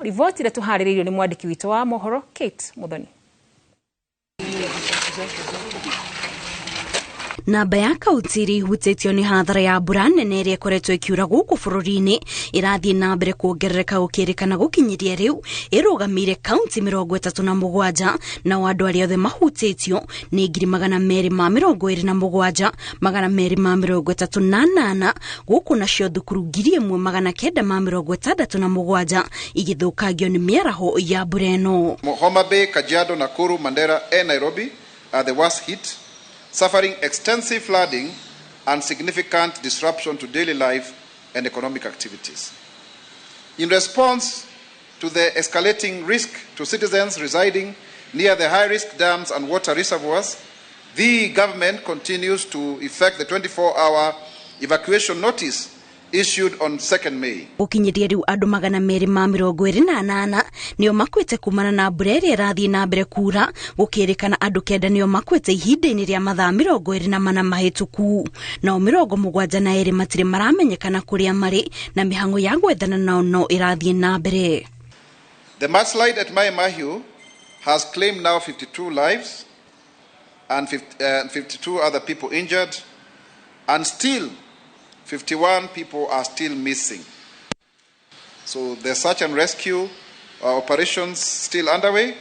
Riboti ile tuhariririo ni mwandiki witũ wa mohoro Kate Muthoni. Namba ya kaunti hutĩtio nĩ hathara ya mbura nene ĩrĩa ĩkoretwo ĩkiura gũkũ bũrũri-inĩ ĩrathiĩ na mbere kuongerereka gũkĩrĩkana gũkinyĩria rĩu ĩrũgamĩire kaunti 37 na andũ arĩa othe mahutĩtio nĩ 227,238 gũkũ nacio thukuru 1,967 igĩthũkangio nĩ mĩaraho ya mbura ĩno. Homa Bay, Kajiado, Nakuru, Mandera and Nairobi are the worst hit, suffering extensive flooding and significant disruption to daily life and economic activities. In response to the escalating risk to citizens residing near the high-risk dams and water reservoirs, the government continues to effect the 24-hour evacuation notice issued on 2nd May. Gũkinyĩria rĩu andũ 228 nĩo makuĩte kumana na mbura ĩrĩa ĩrathiĩ na mbere kuura, gũkĩrĩkana andũ 9 nĩo makuĩte ihinda-inĩ rĩa mathaa 24 mahĩtũku. Nao 72 matirĩ maramenyekana kũrĩa marĩ na mĩhang'o ya gwethana nao no ĩrathiĩ na mbere. The mudslide at Mai Mahiu has claimed now 52 lives and 52 other people injured, and still 51 people are still missing. So the search and rescue operations still underway.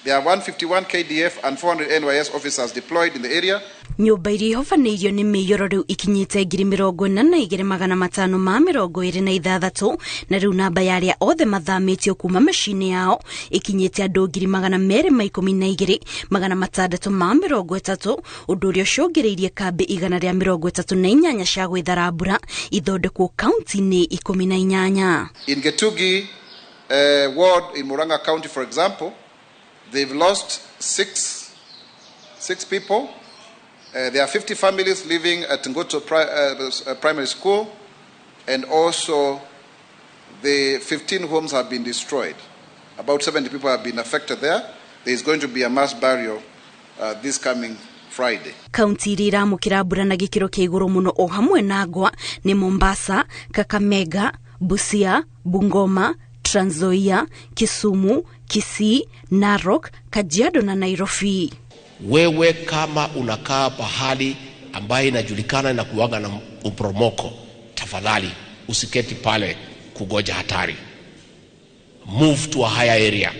There are 151 KDF and 400 NYS officers deployed in the area. Nyũmba iria ihofanĩirio nĩ mĩiyũro rĩu ikinyĩte 42,526 na rĩu namba ya arĩa othe mathamĩtio kuma mĩciĩ-inĩ yao ikinyĩte andũ 212,630, ũndũ ũrĩa ũcũngĩrĩirie kambĩ 138 cia gwĩthara mbura ithondekwo kaunti-inĩ 18. In Getugi ward in Murang'a County, for example, they've lost six people. There are 50 families living at Ngoto Primary School, and also the 15 homes have been destroyed. About 70 people have been affected there. There is going to be a mass burial this coming Friday. Kaunti iria iramũkĩra mbura na gĩkĩro kĩa igũrũ mũno o hamwe na ngwa nĩ Mombasa, Kakamega, Busia, Bungoma, Trans Nzoia, Kisumu, Kisii, Narok, Kajiado na Nairobi. Wewe kama unakaa pahali ambaye inajulikana na kuwaga na upromoko, tafadhali usiketi pale kugoja hatari. Move to a higher area.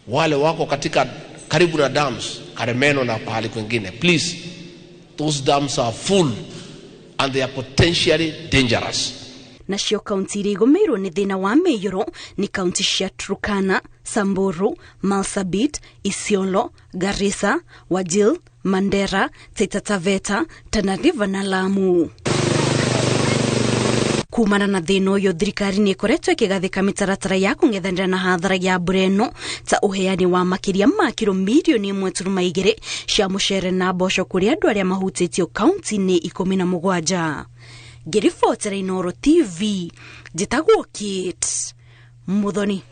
Wale wako katika karibu na dams, Karemeno na pahali kwingine, please, those dams are full and they are potentially dangerous. Nacio kaunti iria igũmĩirwo nĩ thĩna wa mĩiyũro nĩ kaunti cia Turkana, Samburu, Marsabit, Isiolo, Garissa, Wajir, Mandera, Taita Taveta, Tana River na Lamu. Kumana na thĩna ũyũ, thirikari nĩ ĩkoretwo ĩkĩgathĩka mĩtaratara ya kũng'ethanĩra na hathara ya mbura ĩno ta ũheani wa makĩria ma kiro milioni 1.2 cia mũcere na mboco kũrĩ andũ arĩa mahutĩtio kaunti-inĩ 17. Ngĩribotera Inooro TV, njĩtagwo Kate Muthoni.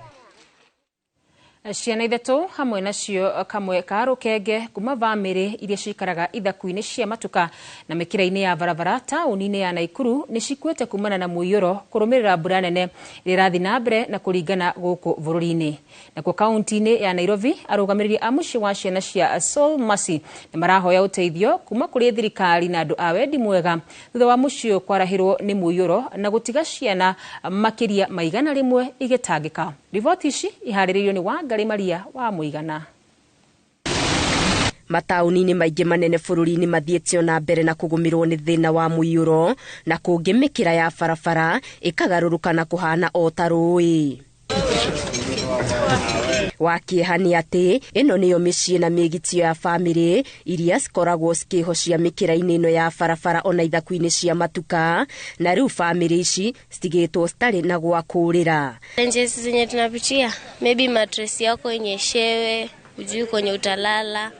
Ciana ithatũ hamwe nacio kamwe ka rũkenge kuma bamĩrĩ iria cikaraga ithaku-inĩ cia matuka na mĩkĩra-inĩ ya barabara taũni-inĩ ya Naikuru nĩ cikuĩte kumana na mũiyũro kũrũmĩrĩra mbura nene ĩrĩa ĩrathiĩ na mbere na kũringana gũkũ bũrũri-inĩ. Nakuo kaunti-inĩ ya Nairobi, arũgamĩrĩri a mũciĩ wa ciana cia Soul Mercy nĩ marahoya ũteithio kuma kũrĩ thirikari na andũ a wendi mwega thutha wa mũciĩ kwarahĩrwo nĩ mũiyũro na gũtiga ciana makĩria maigana rĩmwe igĩtangĩka. Riboti ici iharĩrĩirio nĩ Wangari Maria wa Mũigana. Mataũni-inĩ maingĩ manene bũrũri-inĩ mathiĩtio na mbere na kũgũmĩrwo nĩ thĩna wa mũiyũro na kũngĩ mĩkĩra ya barabara ĩkagarũrũka na kũhana o ta rũĩ. Wakĩeha nĩ atĩ ĩno nĩyo mĩciĩ na mĩgitio ya bamĩrĩ iria cikoragwo cikĩhocia mĩkĩra-inĩ ĩno ya barabara ona ithaku-inĩ cia matuka, na rĩu bamĩrĩ ici citigĩtwo citarĩ na gwa kũrĩra. Challenges zenye tunapitia, maybe mattress yako inyeshewe, hujui kwenye utalala,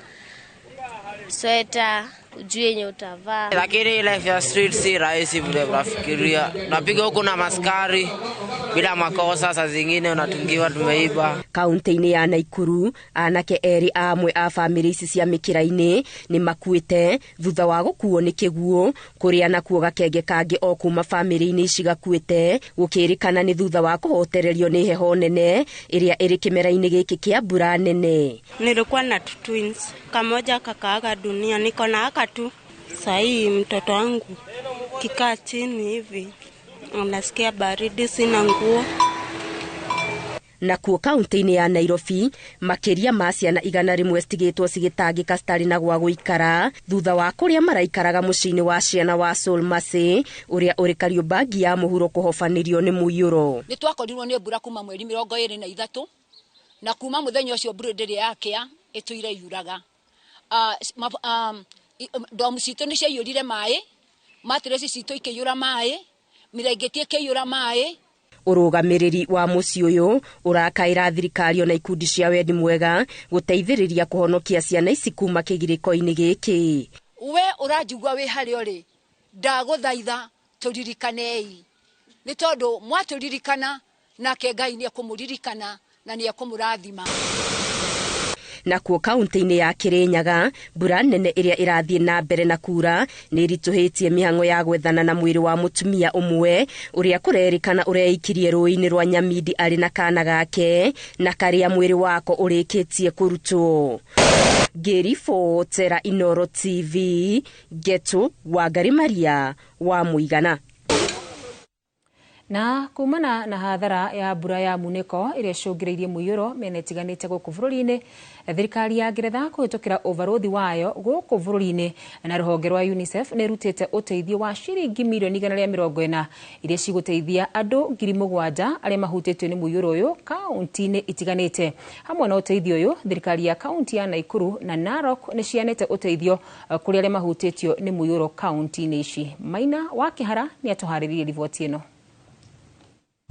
sweta, ujue yenye utavaa. Lakini life ya street si rahisi vile unafikiria. Unapiga huko na maskari bila makosa, saa zingine unatungiwa tumeiba. Kaunti-ini ya Naikuru, anake eri amwe a family ici cia mikira-ini ni makuite thutha wa gukuo ni kiguo, kuria nakuo gakenge kangi o kuma family-ini ici gakuite, gukirikana ni thutha wa kuhotererio ni heho nene iria iri kimera-ini giki kia mbura nene. Nilikuwa na twins, kamoja kakaaga dunia, niko na aka tu. Sahi mtoto wangu kikaa chini hivi unasikia baridi, sina nguo. Nakuo kaunti-ini ya Nairobi, makiria ma ciana 100 citigitwo cigitangika citari na gwa guikara thutha wa kuria maraikaraga muciini wa ciana wa Soul Mercy uria uri Kariombangi ya muhuro kuhofanirio ni muiyuro. Ni twakorirwo ni mbura kuma mweri 23 na kuma muthenya ucio mbura ndiri yakia ituire yuraga. Domu citũ nĩ ciaiyũrire maĩ, matiresi citũ ikĩiyũra maĩ, mirengeti ikĩiyũra maĩ. Urugamiriri wa muci uyu urakaira thirikari na ikundi cia wendi mwega guteithiriria kuhonokia ciana ici kuma kigiriko-ini giki. We urajigwa wi hario ri, ndaguthaitha turirikanei, ni tondu mwaturirikana nake Ngai ni akumuririkana na ni akumurathima. Nakuo kaunti-ini ya Kirinyaga, mbura nene iria irathie na mbere na kura ni rituhitie mihango ya gwethana na mwiri wa mutumia umwe uria kurerikana ureikirie rũĩ-inĩ rwa Nyamindi ari na kana gake na karia mwiri wako urikitie kurutwo. Ngiribotera Inooro TV, Getu Wangari Maria wa Muigana. Na kumana na hathara ya mbura ya muniko iria cũngĩrĩirie mũiyũro mĩena ĩtiganĩte gũkũ bũrũri-inĩ, thirikari ya Ngeretha kũhĩtũkĩra overothi wayo gũkũ bũrũri-inĩ na rũhonge rwa UNICEF nĩ rutĩte ũteithio wa ciringi milioni 140 iria cigũteithia andũ 7,000 arĩa mahutĩtio nĩ mũiyũro ũyũ kaunti-inĩ itiganĩte. Hamwe na ũteithio ũyũ, thirikari ya kaunti ya Naikuru na Narok nĩ cianĩte ũteithio kũrĩ arĩa mahutĩtio nĩ mũiyũro kaunti-inĩ ici. Maina wa Kĩhara nĩ atũharĩrĩirie riboti ĩno.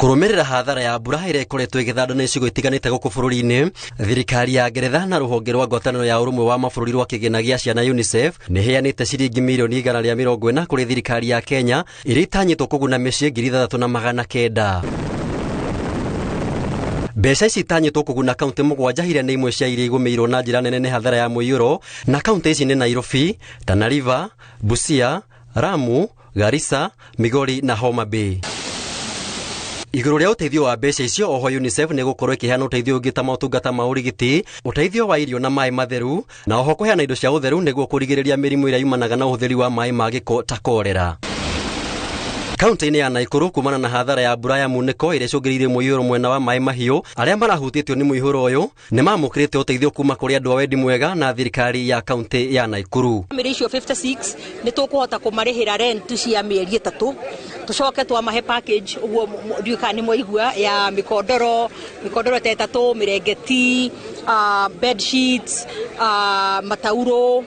Kurumirira hathara ya mbura iria ikoretwo igithandana icigo itiganite guku bururi-ini, thirikari ya Ngeretha na ruhonge rwa ngwatanĩro ya urumwe wa mabũrũri rwa kĩgĩna gĩa ciana UNICEF nĩ heanĩte ciringi milioni 140 kuri thirikari ya Kenya iria itanyĩtwo kũguna mĩciĩ 3,900. Mbeca ici itanyĩtwo kũguna kaunti 7 iria nĩ imwe cia iria igũmĩirwo na njĩra nene nĩ hathara ya mũiyũro, na kaunti ici nĩ Nairobi, Tana River, Busia, Lamu, Garissa, Migori na Homa Bay. Iguru ria uteithio wa mbeca icio, oho UNICEF nĩ gũkorwo ĩkĩheana ũteithio ũngĩ ta motungata ma ũrigiti, ũteithio wa irio na maĩ matheru, na oho kũheana indo cia ũtheru nĩguo kũrigĩrĩria mĩrimũ ĩrĩa yumanaga na ũhũthĩri wa maĩ ma gĩko ta kolera. Kaunti-inĩ ya Naikuru, kumana na hathara ya mbura ya muniko iria icũngĩrĩirie mũiyũro mwena wa maĩ mahiũ, arĩa marahutĩtio nĩ mũiyũro ũyũ nĩ mamũkĩrĩte ũteithio kuma kũrĩ andũ a wendi mwega na thirikari ya kaunti ya Naikuru. Family icio 56 nĩ tũkũhota kũmarĩhĩra rent cia mĩeri 3, tucoke twamahe package uguo ndiuka ni moigua ya mikondoro ta 3, mirengeti, bed sheets, matauro,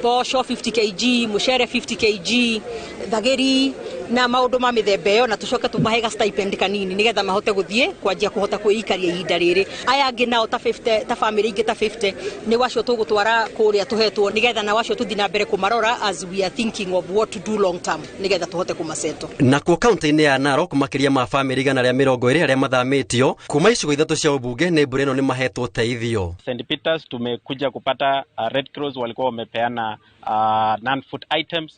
bosho 50 kg, mucere 50 kg, thageri na maundu ma mithemba iyo, na tucoke tumahe ga stipend kanini nigetha mahote guthie kwanjia kuhota kwĩikaria ihinda rĩrĩ. Aya angĩ nao ta 50, ta family ingĩ ta 50 ni wacio tugutwara kuria tuhetwo nigetha na wacio tuthi na mbere kumarora as we are thinking of what to do long term nigetha tuhote kumaseto. Nakuo kaunti-inĩ ya Narok, makiria ma family 120 arĩa mathamĩtio kuma icigo 3 cia ubunge nĩ mbura ĩno nĩ mahetwo teithio. St. Peters tumekuja kupata Red Cross walikuwa wamepeana non-food items,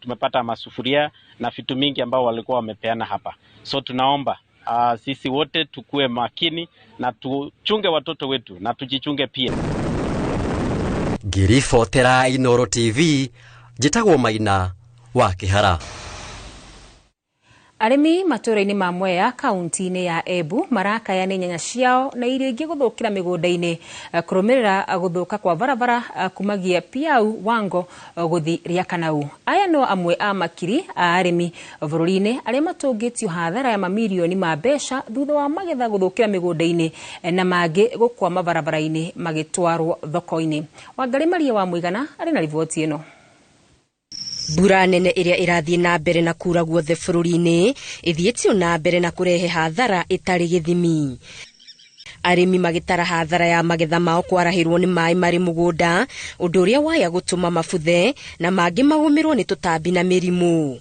tumepata masufuria na vitu mingi ambao walikuwa wamepeana hapa. So tunaomba sisi wote tukue makini na tuchunge watoto wetu na tujichunge pia. Ngiribotera Inooro TV, njĩtagwo Maina wa Kĩhara. Arĩmi matũũra-inĩ ma Mwea kaunti-inĩ ya Embu marakaya nĩ nyanya ciao na irio ingĩ gũthũkĩra mĩgũnda-inĩ kũrũmĩrĩra gũthũka kwa barabara kumagia Piau Wango gũthi Rĩakanau. Aya no amwe a makiri a arĩmi bũrũri-inĩ arĩa matũngĩtio hathara ya mamirioni ma mbeca thutha wa magetha gũthũkĩra mĩgũnda-inĩ na mangĩ gũkwama barabara-inĩ magĩtwarwo thoko-inĩ. Wangari Maria wa Muigana arĩ na riboti ĩno. Mbura nene iria irathie na mbere na kura guothe bũrũri-inĩ ithiĩtio na mbere na kũrehe hathara itarĩ gĩthimi. arimi magitara hathara ya magetha mao kwarahirwo ni mai mari mugunda undu uria waya gutuma mabuthe na mangi magumirwo ni tutambi na mirimu.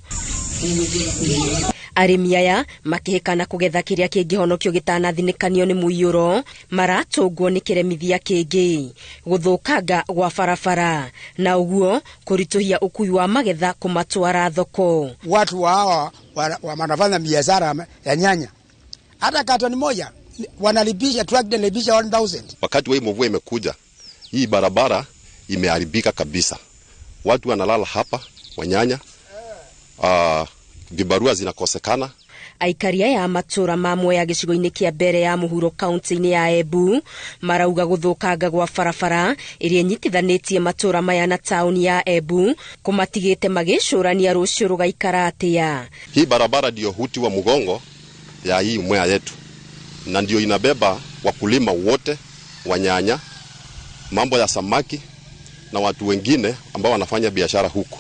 Arimi aya makihikana kugetha kiria kingihonokio gitanathinĩkanio ni mũiyũro maratũngwo ni kiremithia kingi guthũkanga gwa barabara na uguo kurituhia ukui wa magetha kumatwara thoko. Watu hawa wanafanya biashara ya nyanya, hata katoni moja wanalipisha truck lipisha 1000. Wakati hii mvua imekuja, hii barabara imeharibika kabisa. Watu wanalala hapa wanyanya, vibarua zinakosekana. Aikaria ya matura mamwe ya gicigo-ini kia mbere ya muhuro kaunti-ini ya Embu marauga guthũkanga gwa barabara iria nyitithanitie matura maya na tauni ya Embu kumatigite magicurania rucio rugaikara atia. Hii barabara ndio huti wa mgongo ya hii mwea yetu na ndio inabeba wakulima wote wa nyanya, mambo ya samaki na watu wengine ambao wanafanya biashara huku.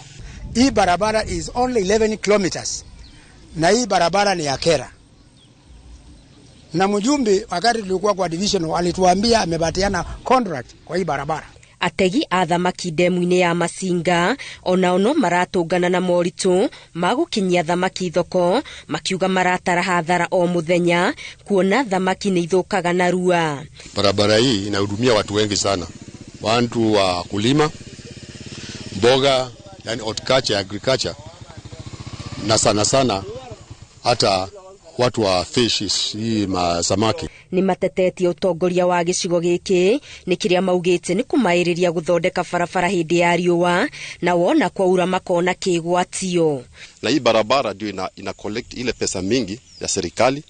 Hii barabara is only 11 kilometers. Na hii barabara ni ya kera. Na mjumbe wakati tulikuwa kwa division alituambia amebatiana contract kwa hii barabara. Ategi a thamaki ndemu-ini ya Masinga ono maratũngana na moritu magukinyia thamaki thoko makiuga maratara hathara o muthenya kuona thamaki ni ithukaga na rua. Barabara hii inahudumia watu wengi sana, watu wa kulima mboga, yani horticulture, agriculture, na sana hata watu wa fishes, hii samaki. Ni matetetie utongoria wa gicigo giki ni kiria maugite ni kumairiria guthondeka barabara hindi ya riua na wona kwa ura makona kigwatio. Na hii barabara ndio ina collect ile pesa mingi ya serikali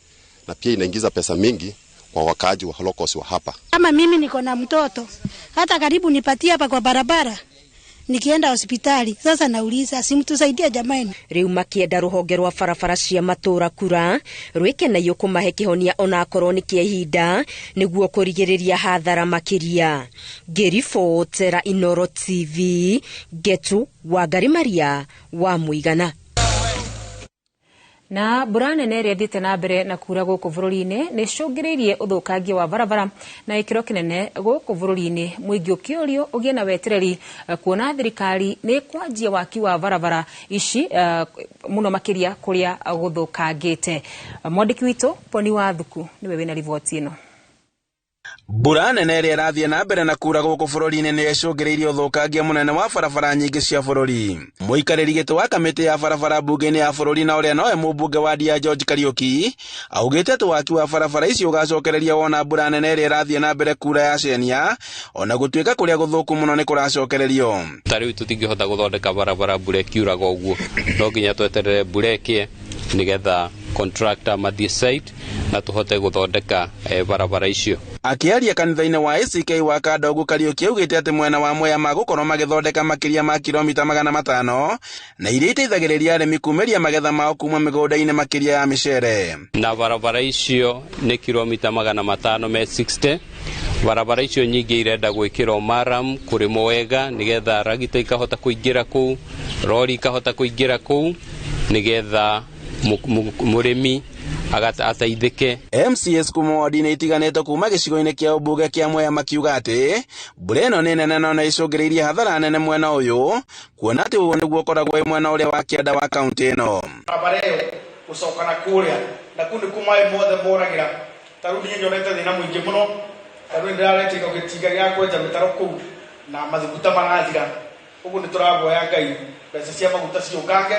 na pia inaingiza pesa mingi kwa wakaaji wa locals wa hapa. Kama mimi niko na mtoto hata karibu nipatie hapa kwa barabara nikienda hospitali, sasa nauliza simtusaidia jamani. Riu makienda ruhonge rwa barabara cia matura kura rwikenayo kumahe kihonia ona akorwo ni kia ihinda niguo kurigiriria hathara makiria. Gerifotera Inoro TV, Getu Wangari Maria wa Muigana. Na mbura nene ĩrĩa ĩthiĩte na mbere na kura gũkũ bũrũri-inĩ nĩ icũngĩrĩirie ũthũkangia wa barabara na gĩkĩro kĩnene gũkũ bũrũri-inĩ. Mũingĩ ũkĩũrio ũgĩe na wetereri kuona thirikari nĩ kwanjia waki wa barabara ici mũno makĩria kũrĩa gũthũkangĩte. Mwandĩki witũ Poni wa Thuku nĩwe wĩna riboti ĩno. Mbura nene ĩrĩa ĩrathiĩ na mbere na kura gũkũ bũrũri-inĩ nĩ icũngĩrĩirie ũthũkangia mũnene wa barabara nyingĩ cia bũrũri. Mũikarĩri gĩtĩ wa kamĩtĩ ya barabara mbunge-inĩ ya bũrũri na ũrĩa nowe mũmbunge wa Ndia George Kariuki augĩte atĩ waki wa barabara icio ũgacokereria wona mbura nene ĩrĩa ĩrathiĩ na mbere kura ya cenia ona gũtuĩka kũrĩa gũthũku mũno nĩ kũracokererio. Tarĩu tũtingĩhota gũthondeka barabara mbura ĩkiuraga ũguo, no nginya tweterere mbura ĩkĩe nigetha contractor mathiĩ site na tuhote guthondeka barabara icio. Akiaria kanitha-inĩ wa ACK wa Kandogu, Kariuki augĩte atĩ mwena wa Mwea magũkorwo magĩthondeka makĩria ma kilomita 500 na iria iteithagĩrĩria arĩmi kumeria magetha mao kuma mĩgũnda-inĩ makĩria ya mĩcere. Na barabara icio nĩ kilomita 500 me 60. Barabara icio nyingĩ irenda gwĩkĩrwo maram kũrĩmwo wega nigetha ragita ikahota kũingĩra kũu, rori ikahota kũingĩra kũu nigetha murimi ataithike. MCS kuma wadi-inĩ itiganĩte kuma gĩcigo-inĩ kĩa ũmbunge kĩa Mwea makiuga atĩ mbura ĩno nĩ nene na icũngĩrĩirie hathara nene mwena ũyũ kuona atĩ ũguo nĩguo ũkoragwo mwena ũrĩa wa kĩanda wa kaunti ĩno. Barabara ĩyo gũcoka na kũrĩa na kũu nĩ kumaĩ mothe moragĩra. Tarĩu niĩ nyonete thĩna mũingĩ mũno, tarĩu ndĩraretika gĩtinga gĩa kwenja mĩtaro kũu na mathiguta marathira. Ũguo nĩ tũravoya Ngai mbeca cia maguta ciũkange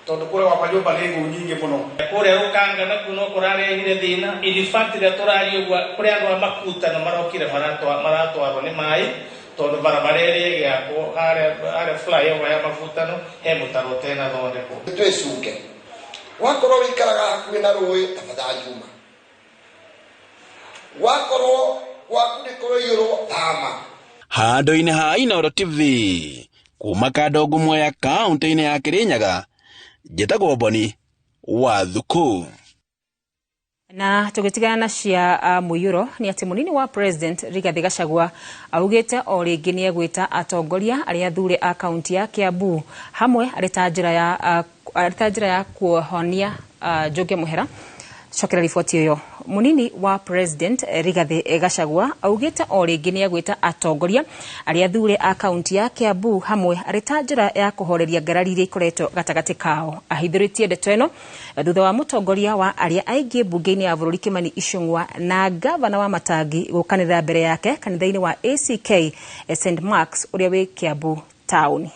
tondu kure wa nyumba nĩ nyingĩ mũno. Kure ũkanga na kuno kũrarehire thĩna ilifatire tũrario kuri andũ makuta na marokire maratwarwo nĩ maĩ tondu barabara ĩrĩa ĩgĩakwo harĩa flyover ya mabutano he mũtaro tena thondekwo. Twĩcunge wakorwo wĩikaraga hakuhĩ na rũĩ tafadhali juma, wakorwo gwaku nĩ kũrũiyũrwo thama. Handũ-inĩ ha Inoro TV kuma Kandogu, Mwea, kaunti-inĩ ya Kirinyaga, Jetagwo Boni wa Thuku. Na tũgĩtigana na cia mũiyũro nĩ atĩ mũnini wa president Rigathi Gachagua augĩte o rĩngĩ nĩ egwĩta atongoria arĩa athure a kaunti ya Kiambu hamwe arĩ ta njĩra ya kuohonia Njũgĩ Mũhera. Cokera riboti ĩyo munini wa president Rigathi Gachagua augite o ringi ni agwita atongoria aria thure a kaunti ya Kiambu hamwe arita njira ya kuhoreria ngarari iria ikoretwo gatagati kao. Ahithuritie ndeto ino thutha wa mutongoria wa aria aingi bunge-ini ya bururi Kimani Ichung'wa na gavana wa Matangi gukanira mbere yake kanitha-ini wa ACK St Marks uria wi Kiambu town.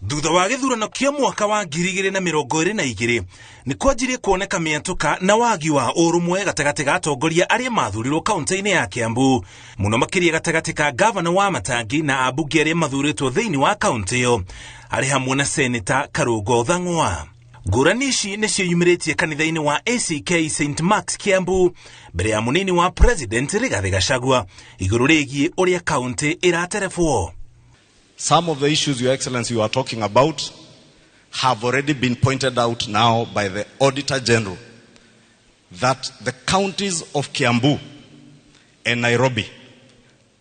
Thutha wa githurano kia mwaka wa 2022 ni kwanjirie kuoneka miantuka na wagi wa urumwe gatagati ga atongoria aria mathurirwo kaunti-ini ya Kiambu, muno makiria gatagati ka gavana wa Matangi na abunge aria mathuritwo thiini wa kaunti iyo ari hamwe na seneta Karungo Thang'wa. Ngurani ici nicio yumiritie kanitha-ini wa ACK St Marks Kiambu mbere ya munini wa president Rigathi Gachagua iguru rigie uria kaunti iraterefwo. Some of the issues, Your Excellency, you are talking about have already been pointed out now by the Auditor General, that the counties of Kiambu and Nairobi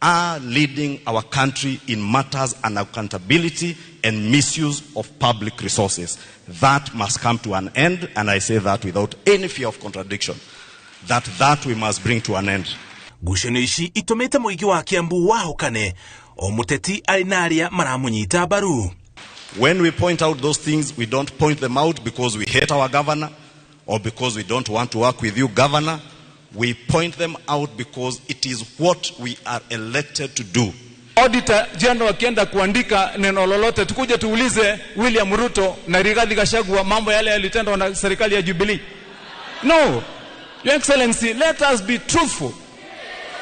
are leading our country in matters and accountability and misuse of public resources. That must come to an end, and I say that without any fear of contradiction, that we must bring to an end. Gusheno ici itumite muigi wa Kiambu wahukane o muteti alinaria maramunyita baru. When we point out those things, we don't point them out because we hate our governor or because we don't want to work with you, governor. We point them out because it is what we are elected to do. Auditor General akienda kuandika neno lolote tukuje tuulize William Ruto na Rigathi Gachagua mambo yale yalitendwa na serikali ya Jubilee? No. Your Excellency, let us be truthful.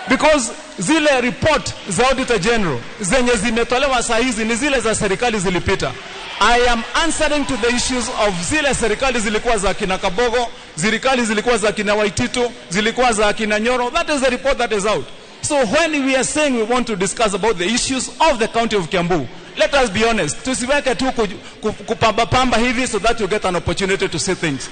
Because zile report za Auditor General zenye zimetolewa saa hizi ni zile za serikali zilipita. I am answering to the issues of zile serikali zilikuwa za kina Kabogo, serikali zilikuwa za kina Waititu, zilikuwa za kina Nyoro. That is the report that is out. So when we are saying we want to discuss about the issues of the county of Kiambu, let us be honest. Tusiweke tu kupamba hivi so that you get an opportunity to say things.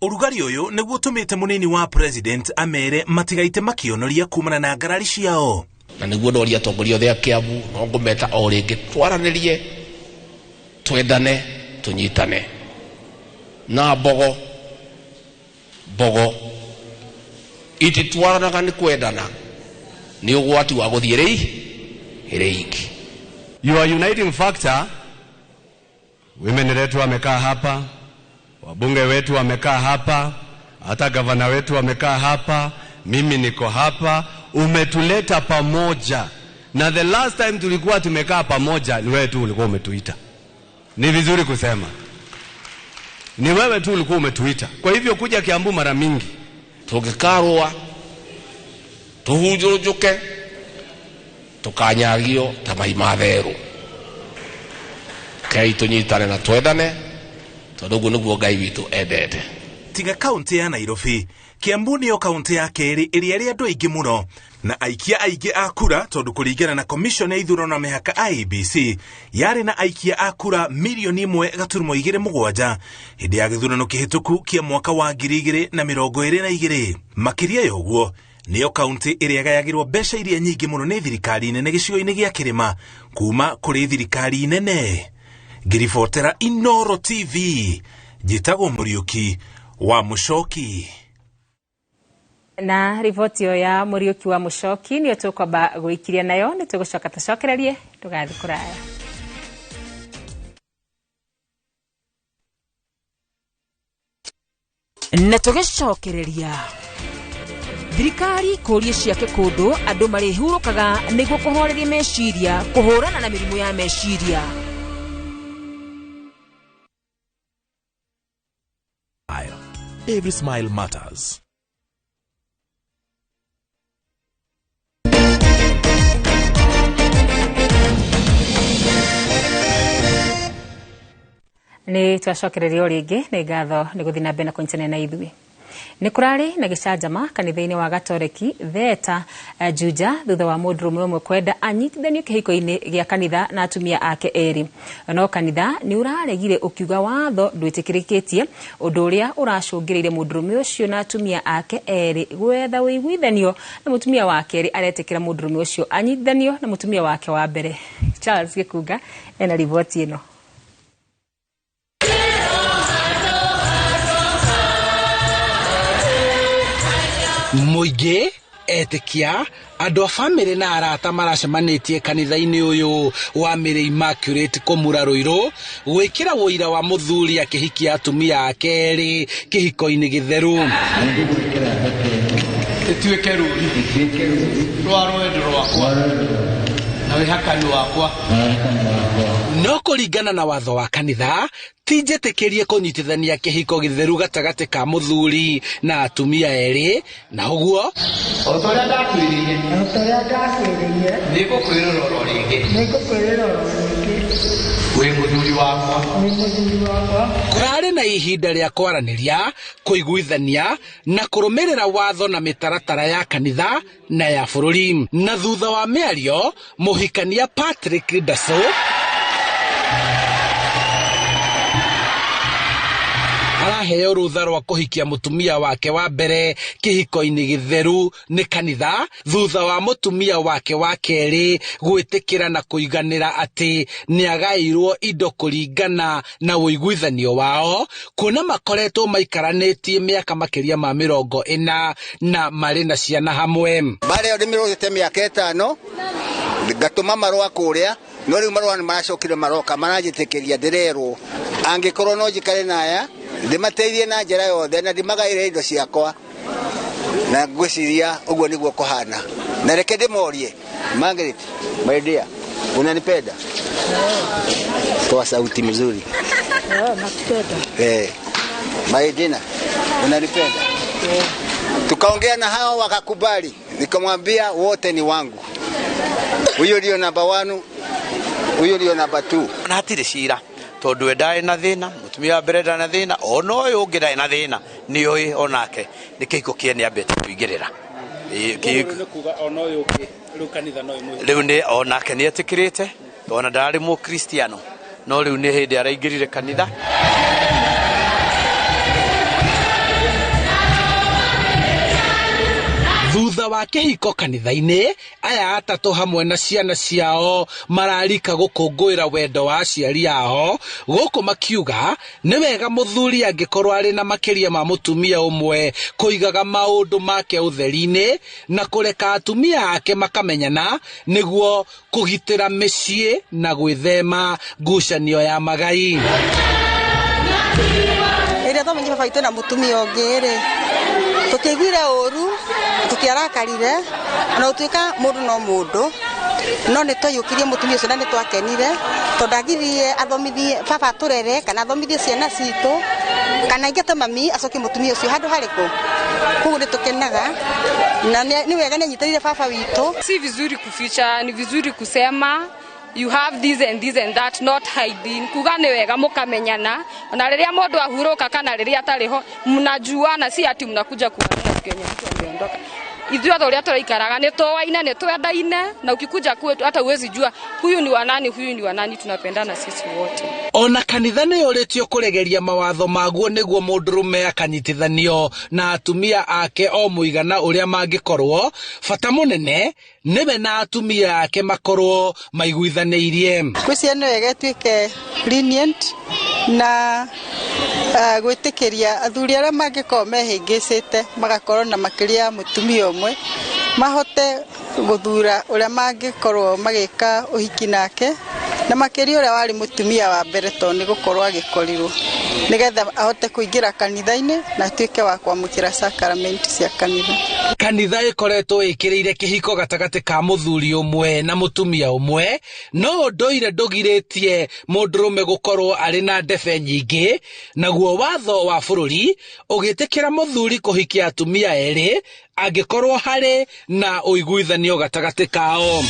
Urugari uyu niguo utumite munini wa president amere matigaite makionoria kumana na ngarari ciao. Na niguo ndoria atongoria othe a Kiambu no ngumeta o ringi twaranirie twendane tunyitane na bogo iti twaranaga ni kwendana ni ugwati wa guthie reiki. Your uniting factor, women wetu wamekaa hapa, wabunge wetu wamekaa hapa, hata gavana wetu wamekaa hapa, mimi niko hapa, umetuleta pamoja. Na the last time tulikuwa tumekaa pamoja ni wewe tu ulikuwa umetuita. Ni vizuri kusema ni wewe tu ulikuwa umetuita. Kwa hivyo kuja Kiambu mara mingi tugikarwa tuhunjurujuke tukanyagio tamai matheru kai tunyitane na twendane tondu niguo Ngai witu endete. Tiga kaunti ya Nairobi, Kiambu niyo kaunti ya keri iria andu aingi muno na aikia aingi a kura tondu kuringana na commission ya ithurano na mihaka IEBC yari na aikia a kura milioni 1.27 hindi ya githurano kihituku kia mwaka wa 2022. Makiria yoguo niyo kaunti iria gayagirwo mbeca iria nyingi muno ni thirikari nene gicigo-ini gia Kirima kuma kuri thirikari nene. Ngiribotera Inooro TV, njitagwo Muriuki wa Muchoki. Na riboti ya Muriuki wa Muchoki niyo tukwamba guikiria nayo ni tugucoka tucokererie tugathi kuraya. Na tugicokereria thirikari kuria ciake kundu andu mari hurukaga niguo kuhoreria meciria kuhurana na mirimu ya meciria. Every smile matters. Ni twacokereria ringi ni ngatho ni guthina mbere na kunyitana na ithui. Ni kurari na gicanjama kanitha-ini wa Gatoreki Theta Juja thutha wa mundurume umwe kwenda anyitithanio kihiko-ini gia kanitha na atumia ake eri. No kanitha ni uraregire ukiuga watho ndwitikirikitie undu uria uracungiriire mundurume ucio na atumia ake eri gwetha wiguithanio na mutumia wake eri aretikira mundurume ucio anyitithanio na mutumia wake wa mbere. Charles Gikuga ena riboti ino. Muigi etikia andu a family na arata maracemanitie kanitha-ini uyu wa Mary Immaculate Kumura Ruiru gwikira woira wa muthuri akihikia atumia akeri kihiko-ini githeru. Ituike ruri rwa rwendo rwakwa na wihakani wakwa. No kuringana na watho wa kanitha tinjetikirie kunyitithania kihiko githeru gatagati ka muthuri na atumia eri, na uguo otoria ndakwiririe nigukwirira oro ringi we muthuri wakwa kurari na ihinda ria kwaraniria kuiguithania na kurumirira watho na mitaratara ya kanitha na ya bururi. Na thutha wa miario muhikania Patrick Daso araheo rutha rwa kuhikia mutumia wake wa mbere kihiko-ini githeru ni kanitha thutha wa mutumia wake wa keri gwitikira na kuiganira ati ni agairwo indo kuringana na uiguithanio wao, kuna makoretwo maikaranitie miaka makiria ma 40 na mari na ciana hamwe. Bare ndimirugite miaka 5 ngatuma marua kuria no riu marua ni maracokire maroka maranjitikiria ndirerwo angikorwo no njikare naya ndimateithie na njira yothe na ndimagaire indo ciakwa na ngwiciria uguo niguo kuhana na reke ndimorie Margaret, my dear, unanipenda? Toa sauti mzuri. Nakupenda. My dear, unanipenda? Tukaongea na hao wakakubali, nikamwambia wote ni wangu. Huyo ndio namba 1, huyo ndio namba 2. Na hatire cira tondu endae na thina mutumia mbere na thina ona uyu ungira na thina ni oi onake ni kihiko kiene ambete tuingirira kuga ona uyu riu kanitha no imwe riu ni onake ni etikirite ona ndari mu Kristiano no riu ni hindi araingirire kanitha. Thutha wa kihiko kanitha-ini aya atatu hamwe na ciana ciao mararika gukungwira wendo wa aciari ao, guku makiuga ni wega muthuri angikorwo ari na makiria ma mutumia umwe kuigaga maundu make utheri-ini na kureka atumia ake makamenyana niguo kugitira micii na gwithema ngucanio ya magai. Ira tomenye babaitwe na mutumia ongere tukigwire uru tukiarakarire na utuika mundu no mundu no ni toyukirie mutumia ucio na ni twakenire tondagithie athomithie baba turere kana athomithie ciana citu kana ingete mami acoke mutumia ucio handu hariku kugu nitukenaga na ni wega nyitirire baba witu. Si vizuri kuficha, ni vizuri kusema you have this and this and that, not hiding. Kuga ni wega mukamenyana na riria mundu ahuruka kana riria atariho mnajuana, si ati mnakuja kuangalia Kenya mtu ameondoka. Ithuothe uria turaikaraga ni towaine ni twendaine na ukikuja kwetu hata uwezi jua huyu ni wanani huyu ni wanani, tunapendana sisi wote. Ona kanitha ni uritio kuregeria mawatho maguo niguo mundurume akanyitithanio na atumia ake o muigana uria mangikorwo, fata munene niwe na atumia ake makorwo maiguithaniirie. Kwiciana wega tuike lenient na gwitikiria athuri aria mangikorwo mehingicite magakorwo na makiria mutumia umwe mahote guthura uria mangikorwo magika uhiki nake na makiria uria wari mutumia wa mbere to ni gukorwo agikorirwo nigetha ahote kuingira kanitha-ini na tuike wa kwamukira sacrament cia kanitha. Kanitha ikoretwo ikiriire kihiko gatagati ka muthuri umwe na mutumia umwe, no ndoire ndugiritie mundurume gukorwo ari na ndebe nyingi, naguo watho wa bururi ugitikira muthuri kuhikia atumia eri angikorwo hari na uiguithanio gatagati kao.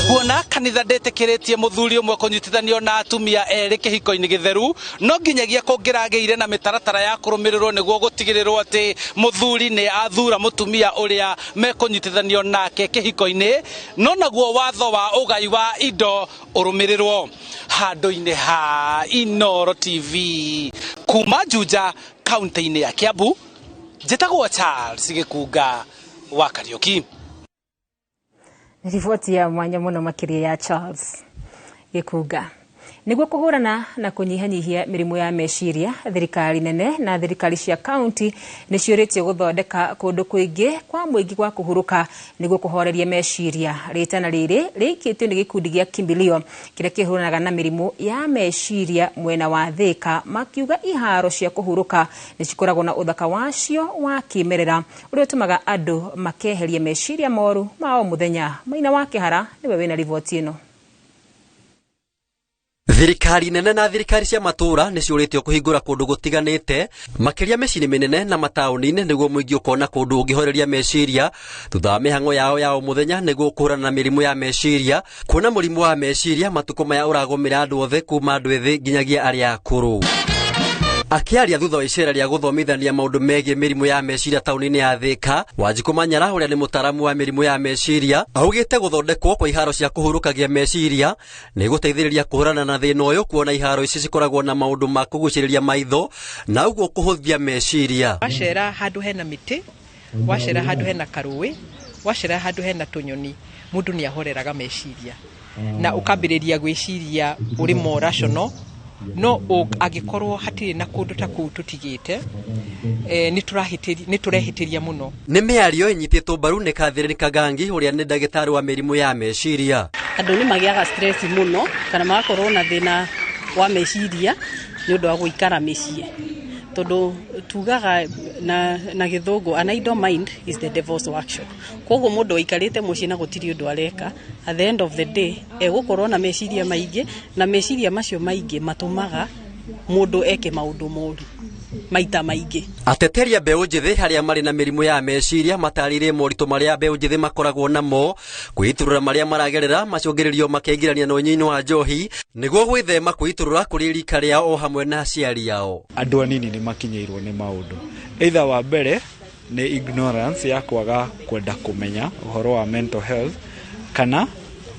Kuona kanitha ndetikiritie muthuri umwe kunyitithanio na atumia eri kihiko-ini githeru, no nginyagia kungirageire na mitaratara ya kurumirirwo niguo gutigirirwo ati muthuri ni athura mutumia uria mekunyitithanio nake kihiko-ini, no naguo watho wa ugai wa indo urumirirwo. Handu-ini ha Inooro TV kuma Juja kaunti-ini ya Kiambu, njitagwo Charles Gikunga wa Kariuki. Ripoti ya mwanya muno makiria ya Charles Gikunga. Niguo kuhurana na kunyihanyihia mirimu ya meciria, thirikari nene na thirikari cia county ni ciuritie guthondeka kundu kuingi kwa muingi gwa kuhuruka niguo kuhoreria meciria. Ritana riri riikitio ni gikundi gia Kimbilio kiria kihuranaga na mirimu ya meciria mwena wa Thika, makiuga iharo cia kuhuruka ni cikoragwo na uthaka wacio wa kimerera uria utumaga andu makeheria meciria moru mao muthenya. Maina wa Kihara niwe wina riboti ino. Thirikari nene na thirikari cia matura ni ciuritio kuhingura kundu gutiganite makiria mecini minene na matauni-ini niguo muingi ukona kundu ungihoreria meciria thutha wa mihango yao muthenya niguo kuhurana na mirimu ya meciria. Kuna murimu wa meciria matuko maya uragumira andu othe kuma andu ethi nginyagia aria akuru. Akiaria thutha wa icera ria guthomithania maundu megie mirimu ya meciria tauni-ini ya Thika, Wanjiku Manyara uria ni mutaramu wa mirimu ya meciria augite guthondekwo kwa iharo cia kuhurukagia meciria ni guteithiriria kuhurana na thina uyu, kuona iharo ici cikoragwo na maundu ma kuguciriria maitho na uguo kuhuthia meciria. Wacera handu hena miti, wacera handu hena karui, wacera handu hena tunyoni, mundu ni ahoreraga meciria na ukambiriria gwiciria uri more rational. No agikorwo hatiri na kundu ta kuu tutigite ni turehitiria muno. Ni miario inyititwo mbaru ni Catherine Kagangi uria ni ndagitari wa mirimu ya meciria. Andu ni magiaga stress muno kana magakorwo na thina wa meciria ni undu wa guikara mecii, tondu tugaga na githungu an idle mind is the devil's workshop. Koguo mundu aikarite mucii na gutiri undu areka, at the end of the day gukorwo na meciria maingi, na meciria macio maingi matumaga mundu eke maundu moru maita maingi. Ateteria mbeu njithi haria mari na mirimu ya meciria matarire moritu maria mbeu njithi makoragwo namo, kwiturura maria maragerera macungiririo makeingirania na unyinyi wa njohi niguo gwithema kwiturura kuri rika riao o hamwe na aciari yao. Andu anini ni makinyeirwo ni maundu, either wa mbere ni ignorance ya kwaga kwenda kumenya uhoro wa mental health, kana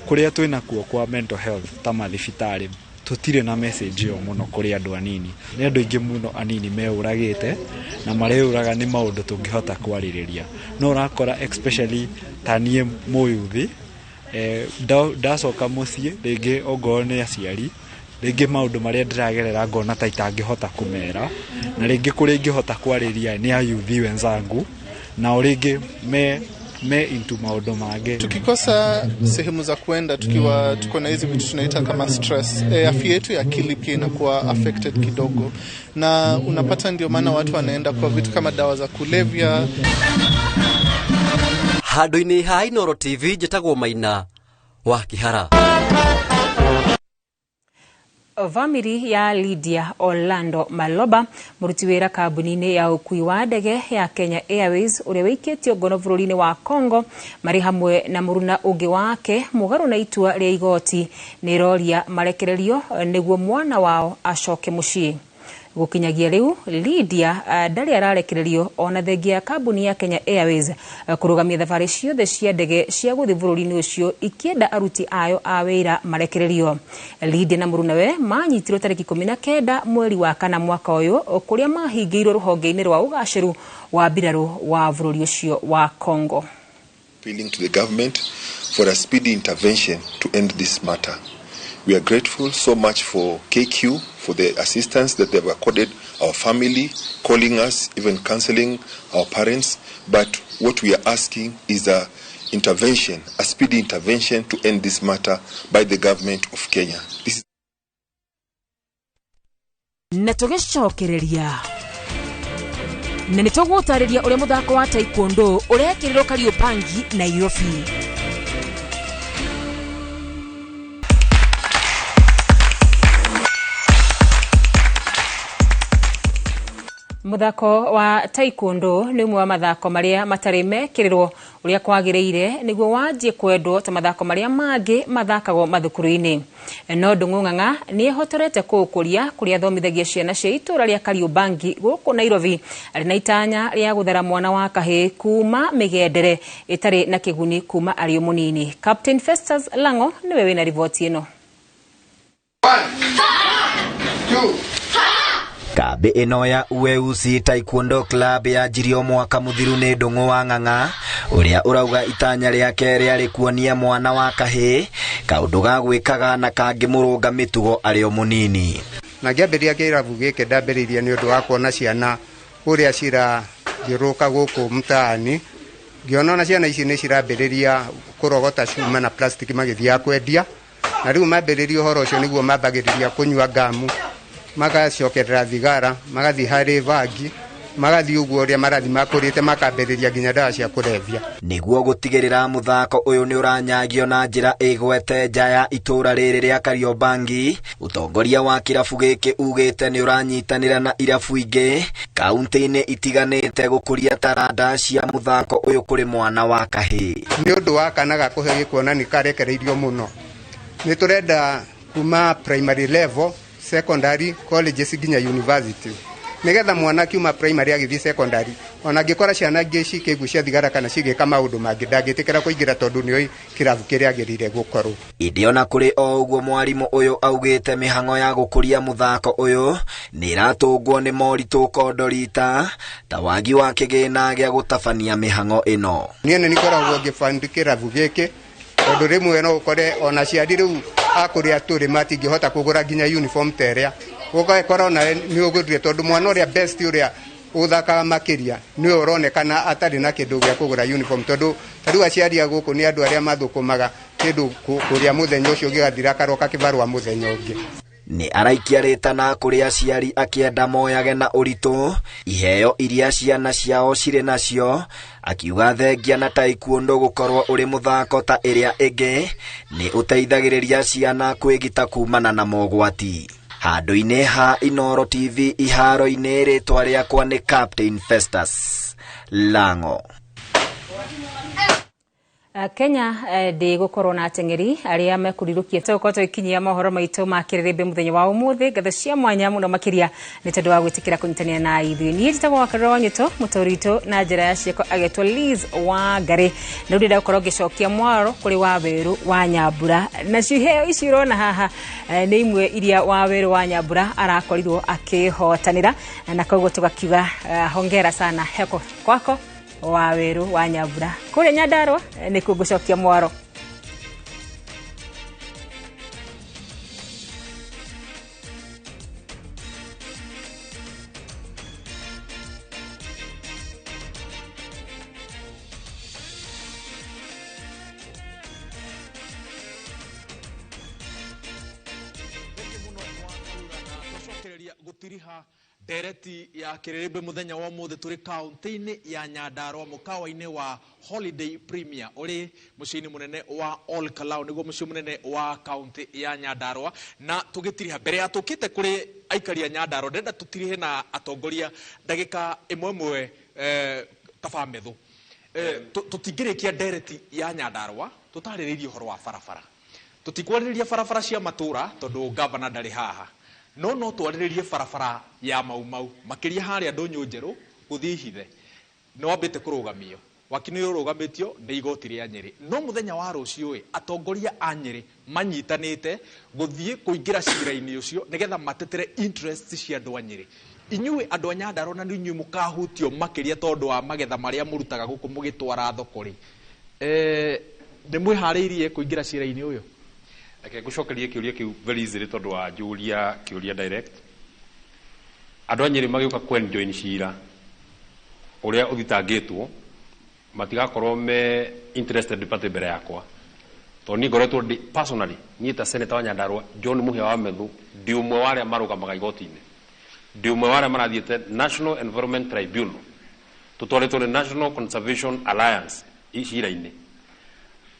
kuria twina kuo kwa mental health ta mathibitari tutire na message yo muno kuri andu anini. Ni andu ingi muno anini meuragite na mareuraga ni maundu tungihota kwaririria. No urakora especially tanie muyuthi ndacoka mucii ringi ongo ni aciari ringi maundu maria ndiragerera ngona ta itangihota kumera, na ringi kuri ingihota kwariria ni ayuthi wenzangu na ringi me into maundu mage. Tukikosa sehemu za kwenda tuko na hizi vitu tunaita kama stress, afya yetu ya akili pia inakuwa affected kidogo, na unapata ndio maana watu wanaenda kwa vitu kama dawa za kulevya. Handu-ini ha Inooro TV njitagwo Maina wa Kihara. Family ya Lydia Orlando Maloba, muruti wira kambuni-ini ya ukui wa ndege ya Kenya Airways uria wikitio ngono bururi-ini wa Congo, mari hamwe na muruna ungi wake mugaru na itua ria igoti ni roria marekererio niguo mwana wao acoke mucii. Gukinyagia riu Lydia ndari ararekererio ona thengia ya kambuni ya Kenya Airways kurugamia thabari ciothe cia ndege cia guthi bururi-ini ucio ikienda aruti ayo a wira marekererio. Lydia na murunawe manyitirwo tariki 19 mweri wa kana mwaka uyu kuria mahingiirwo ruhonge-ini rwa ugaciru wa mbiraru wa bururi ucio wa Congo. Appealing to the government for a speedy intervention to end this matter. We are grateful so much for KQ for the assistance that they have accorded our family, calling us, even counseling our parents. But what we are asking is a intervention, a speedy intervention to end this matter by the government of Kenya. This is Natugicokereria na nitugutariria uria muthako wa taekwondo urekirirwo Kariobangi Nairobi. Muthako wa taekwondo ni umwe wa mathako maria matari mekirirwo uria kwagiriire niguo wanjie kwendwo ta mathako maria mangi mathakagwo mathukuru-ini. No Ndung'ung'ang'a ni ehotorete kuukuria kuria thomithagia ciana cia itura ria Kariobangi guku Nairobi ari na itanya ria guthara mwana wa kahi kuma migendere itari na kiguni kuma ari munini. Captain Festus Lango niwe wina riboti ino. Kambĩ ĩno ya UEUC Taekwondo Club yanjirio mwaka mũthiru nĩ Ndung'u wa Ng'ang'a ũrĩa ũrauga itanya rĩake rĩarĩ kuonia mwana wa kahĩĩ kaũndũ ga gwĩkaga na kangĩmũrũnga mĩtugo arĩ o mũnini. Na ngĩambĩrĩria kĩrabu gĩkĩ ndambĩrĩirie nĩ ũndũ wa kuona ciana ũrĩa cirathiũrũrũka gũkũ mtaani. Ngĩona ona ciana ici nĩ cirambĩrĩria kũrogota cuma na plastic magĩthiaga kwendia, na rĩu mambĩrĩria ũhoro ũcio nĩguo mambagĩrĩria kũnyua ngamu, magacokerera thigara, magathiĩ harĩ bangi, magathiĩ ũguo ũrĩa marathi makũrĩte makambĩrĩria nginya ndawa cia kũrebia. Nĩguo gũtigĩrĩra mũthako ũyũ nĩ ũranyagio na njĩra ĩgwete nja ya itũra rĩrĩ rĩa Kariobangi, ũtongoria wa kĩrabu gĩkĩ ugĩte nĩ ũranyitanĩra na irabu ingĩ kaunti-inĩ itiganĩte gũkũria taranda cia mũthako ũyũ kũrĩ mwana wa kahĩĩ. Nĩ ũndũ wa kana gakũhe gĩkuona nĩ karekereirio mũno. Nĩ tũrenda kuma primary level, secondary, colleges nginya university. Nigetha mwana kiuma primary agĩthiĩ secondary, ona angĩkora ciana ingĩ cikĩgucia thigara kana cigĩka maũndũ mangĩ ndangĩtĩkĩra kũingĩra tondũ nĩoĩ kĩrabu kĩrĩa agĩrĩire gũkorwo. Ĩndĩ ona kũrĩ o ũguo mwarimũ ũyũ augĩte mĩhang'o ya gũkũria mũthako ũyũ nĩ iratũngwo nĩ moritũ kondorita ta wagi wa kĩgĩna gĩa gũtabania mĩhang'o ĩno. Niĩ nĩ nikoragwo ngĩbandi kĩrabu gĩkĩ tondũ rĩmwe no ũkore ona ciari rĩu akũrĩa tũrĩ matingĩhota kũgũra nginya uniform ta ĩrĩa ũgakora na nĩ ũgũthire tondũ mwana ũrĩa best ũrĩa ũthakaga makĩria nĩ ũronekana atarĩ na kĩndũ gĩa kũgũra uniform tondũ rĩu aciari a gũkũ nĩ andũ arĩa mathũkũmaga kĩndũ kũrĩa mũthenya ũcio gĩgathira karoka kĩbarũa mũthenya ũngĩ. Nĩ araikia rĩtana kũrĩ aciari akĩenda moyage na ũritũ iheo iria ciana ciao cirĩ nacio, akiuga thengia na taekwondo gũkorwo ũrĩ mũthako ta ĩrĩa ĩngĩ nĩ ũteithagĩrĩria ciana kwĩgita kumana na mogwati. Handũ-inĩ ha Inooro TV iharo-inĩ rĩtwa rĩakwa nĩ Captain Festus Lang'o. Kenya ndĩgũkorwo na ateng'eri arĩa mekũrirũkia tũkorwo tũkinyia mohoro maitũ ma kĩrĩrĩmbĩ mũthenya wa ũmũthĩ ngatho cia mwanya mũno makĩria nĩ tondũ wa gwĩtĩkĩra kũnyitanĩra na ithuĩ. Niĩ njĩtagwo Wakarĩra wa Nyũtũ, mũtaũri witũ na njĩra ya ciĩko agetwo Liz Wangari, na rĩu ndĩrenda gũkorwo ngĩcokia mwaro kũrĩ Waweru wa Nyambura, na iheo ici ũrona haha nĩ imwe iria Waweru wa Nyambura arakorirwo akĩhotanĩra, na koguo tũgakiuga hongera sana heko kwako Waweru wa Nyambura. Kũrĩa Nyandarua nĩ kũgũcokia mwaro. Gutiriha dereti ya kĩrĩrĩmbĩ muthenya wa ũmũthĩ tũrĩ kaunti-inĩ ya Nyandarua mũkawa-inĩ wa Holiday Premier ũrĩ mũciĩ-inĩ mũnene wa Ol Kalou, nĩguo mũciĩ mũnene wa kaunti ya Nyandarua, na tũgĩtiriha mbere ya tũkĩte kũrĩ aikari a Nyandarua ndenda tũtirihe na atongoria ndagĩka ĩmwe kabamethu tũtingĩrĩkia dereti ya Nyandarua tũtarĩrĩrie ũhoro wa barabara. Tũtikwarĩrĩria barabara cia matũra tondũ gavana ndarĩ haha, no twarĩrĩrie barabara ya Maumau makĩria harĩa Ndũnyũ Njerũ gũthiĩ Ihithe nĩ wambĩte kũrũgamio, wakinĩ ũrũgamĩtio nĩ igoti rĩa Nyeri. No mũthenya wa rũciũ atongoria a Nyeri manyitanĩte gũthiĩ kũingĩra cira-inĩ ũcio nĩgetha matetere interest cia andũ a Nyeri. Inyuĩ andũ a Nyandarua na inyuĩ mũkahutio makĩria tondũ wa magetha marĩa mũrutaga gũkũ mũgĩtwara thoko-rĩ, nĩ mwĩharĩirie kũingĩra cira-inĩ ũyũ? Reke ngũcokerie kĩũria kĩu very easily tondũ wa njũria kĩũria direct. Andũ a Nyeri magĩũka kwenjoin cira ũrĩa ũthitangĩtwo matigakorwo me interested party mbere yakwa, tondũ niĩ ngoretwo personally niĩ ta senator wa Nyandarua John Mũhĩa wa Methu ndi ũmwe wa arĩa marũgamaga igoti-inĩ, ndi ũmwe wa arĩa marathiĩte National Environment Tribunal, tũtwarĩtwo nĩ National Conservation Alliance cira-inĩ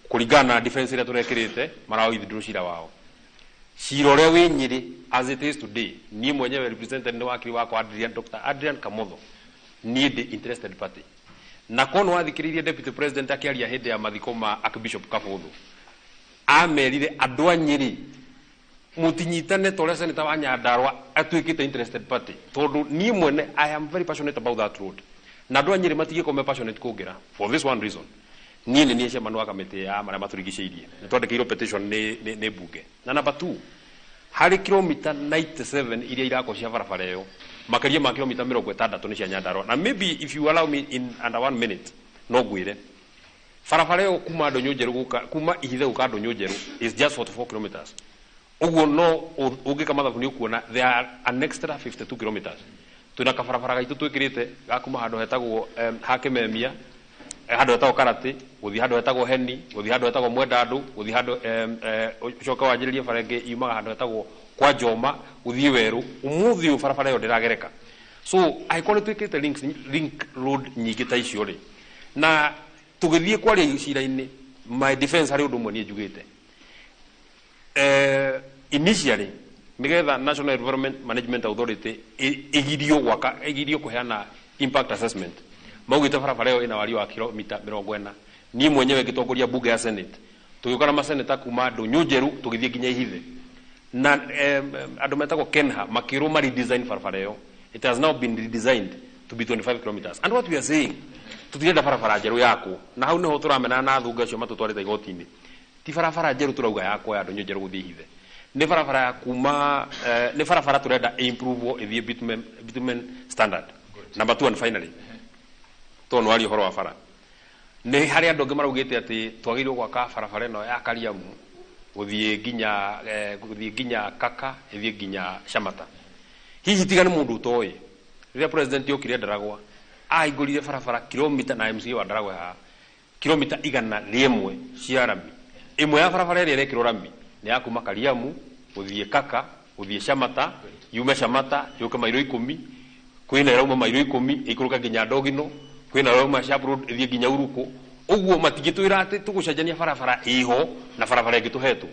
kũringana na defense ĩrĩa tũrekĩrĩte marawithdraw cira wao. Cira ũrĩa wĩ Nyeri as it is today, niĩ mwenyewe represented nĩ wakiri wakwa Dr. Adrian Kamotho, niĩ ndi interested party. Na kono wathikĩrĩirie deputy president akĩaria hĩndĩ ya mathiko ma Archbishop Kabũthũ amerire andũ a Nyeri mũtinyitane ta ũrĩa senator wa Nyandarua atuĩkĩte interested party, tondũ niĩ mwene I am very passionate about that road, na andũ a Nyeri matigĩkorwo me passionate kũngĩra for this one reason. Niĩ nĩ niĩ chairman wa kamĩtĩ ya marĩa matũrigicĩirie nĩ twandĩkĩirwo petition nĩ mbunge. Na number 2, hari kilomita 97 iria irako cia barabara ĩyo makiria ma kilomita 60 nĩ cia Nyandarua. Na maybe if you allow me in under 1 minute no gwire barabara ĩyo kuma Ndonyo Njeru guka kuma ihithe guka Ndonyo Njeru is just 44 kilometers. Uguo no ungika mathabu ni ukuona there are an extra 52 kilometers. Tuna kabarabara gaitu twikirite gakuma handu hetagwo Hakimemia, handu hetagwo Karati, guthi handu hetagwo Heni, guthi handu hetagwo Mwendandu, guthi handu coka wanjiririe barenge iumaga handu hetagwo kwa Joma, guthi Weru. Umuthi barabara yo ndiragereka. So I call it twikirite link road nyingi ta icio ri. Na tugithie kwa ri cira-ini my defense hari undu mwe njugite. Initially nigetha National Environment Management Authority igirio kuheana impact assessment maugite barabara ĩyo ina wari wa kilomita 40. Ni mwenyewe gitongoria bunge ya Senate tugikora maseneta kuma Ndonyo Njeru tugithie nginya ihithe na andu metagwo Kenha makiruma redesign barabara ĩyo. It has now been redesigned to be 25 kilometers. And what we are saying tutirenda barabara njeru yako na hau niho turamena na thunga acio matutwarite igoti-ini. Ti barabara njeru turauga yako ya Ndonyo Njeru guthie ihithe, ni barabara ya kuma ni barabara turenda improve ithie bitumen standard. Number 2 and finally tono wali horo wa bara ni hari andu ngi maraugite ati twagirwo gwaka barabara ino ya Kariamu guthie ginya Kaka ithie ginya Shamata. Hihi tigane mundu toy ria president yokire Ndaragwa aigurire barabara kilomita na MC wa Ndaragwa ha kilomita 100 cia rami. Imwe ya barabara ria rekirwo rami ni ya kuma Kariamu guthie Kaka guthie Shamata, yume Shamata yuka mairo 10 kwina rauma mairo 10 ikuruka ginya Ndogino, kwina rauma Sharp Road ithie ginya Uruko. Uguo matigitwira ati tugucenjania barabara iho na barabara ingi tuhetu.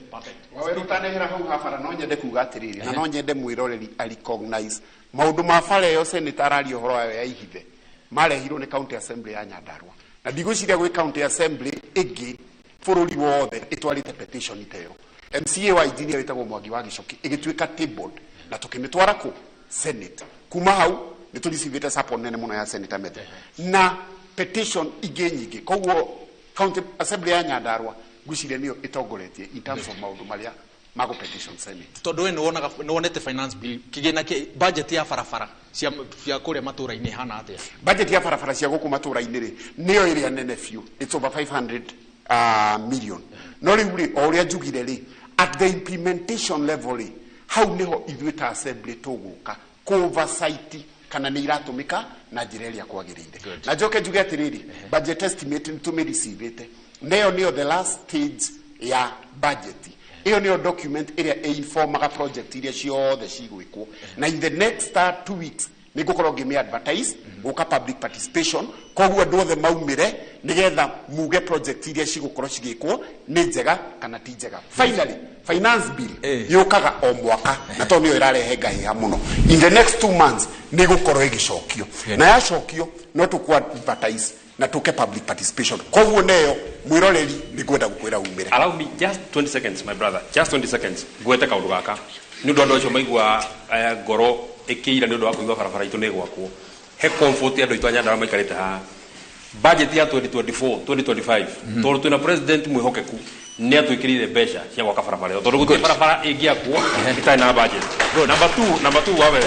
Waweru tanehera hau habara no nyende kuga atiriri na no nyende mwiroreri a recognize maundu ma bara yo senator arario horo ya ihithe marehirwo ni county assembly ya Nyandarua na ndigwiciria gwi county assembly ingi bururi wothe itwarite petition iteyo. MCA wa engineer witagwo Mwangi wa Gicoki igituika tabled na tukimitwara ku Senate. Kuma hau ni tulicivite support nene muno ya Senator Methe na petition ingi nyingi. Koguo county assembly ya Nyandarua gwiciria niyo itongoretie in terms of maundu maria mago petition Senate. Tondu ni wonete finance bill kigena ke budget ya barabara cia kuria matura-ini hana atia. Budget ya barabara cia guku matura-ini ri niyo iria nene few. It's over 500 million. No riu o uria njugire ri at the implementation level hau niho ithuita assembly tuguka ku oversight kana ni iratumika na njira iria kwagirire. Na njoke njuge atiriri budget estimate tumereceive niyo the last stage ya budget. Iyo niyo document iria informaga project iria ciothe cigwikwo na in the next 2 weeks nigukorwo ngime advertise guka public participation koguo andu othe maumire nigetha muge project iria cigukorwo cigikwo ni njega kana ti njega. Finally finance bill yukaga o mwaka na to niyo irarehe ngahiha muno. In the next 2 months nigukorwo igicokio na yacokio no tukwa advertise na tuke public participation. Koguo neyo mwiroreri nigwenda gukwira umire. Allow me just 20 seconds my brother, just 20 seconds gwete kaundu gaka ni undu andu acio maigua ngoro ikiira ni undu wa kuiga barabara itu ni gwakwo he comfort andu itu Nyandarua maikarite ha budget ya 2024 2025 tondu twina president mwihokeku ni atwikirire mbeca cia gwaka barabara tondu guti barabara ingiakwo itai na budget. Number 2 wawe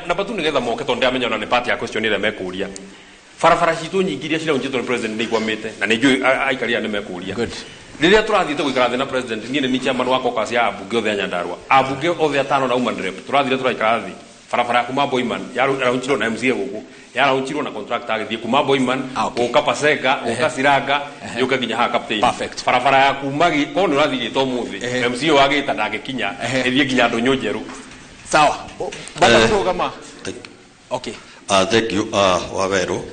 number 2 nigetha moke tondu amenya na ni part ya question ile mekuria barabara citu nyingi iria cira unjitwo president ni igwamite na ni njui aikaria ni mekuria. Riria turathite gwikara thina president ni chairman wa caucus ya abunge othe Nyandarua abunge othe 5 na woman rep turathire turaikara thi barabara kuma Boyman yaraunchirwo na MCA guku yaraunchirwo na contractor agithie kuma Boyman uka Paseka uka Siranga yuka ginya ha captain barabara ya kuma kono urathire to muthi MCA wagita ndagikinya ithie ginya Ndonyo Njeru. Sawa baba programa. Okay thank you Waweru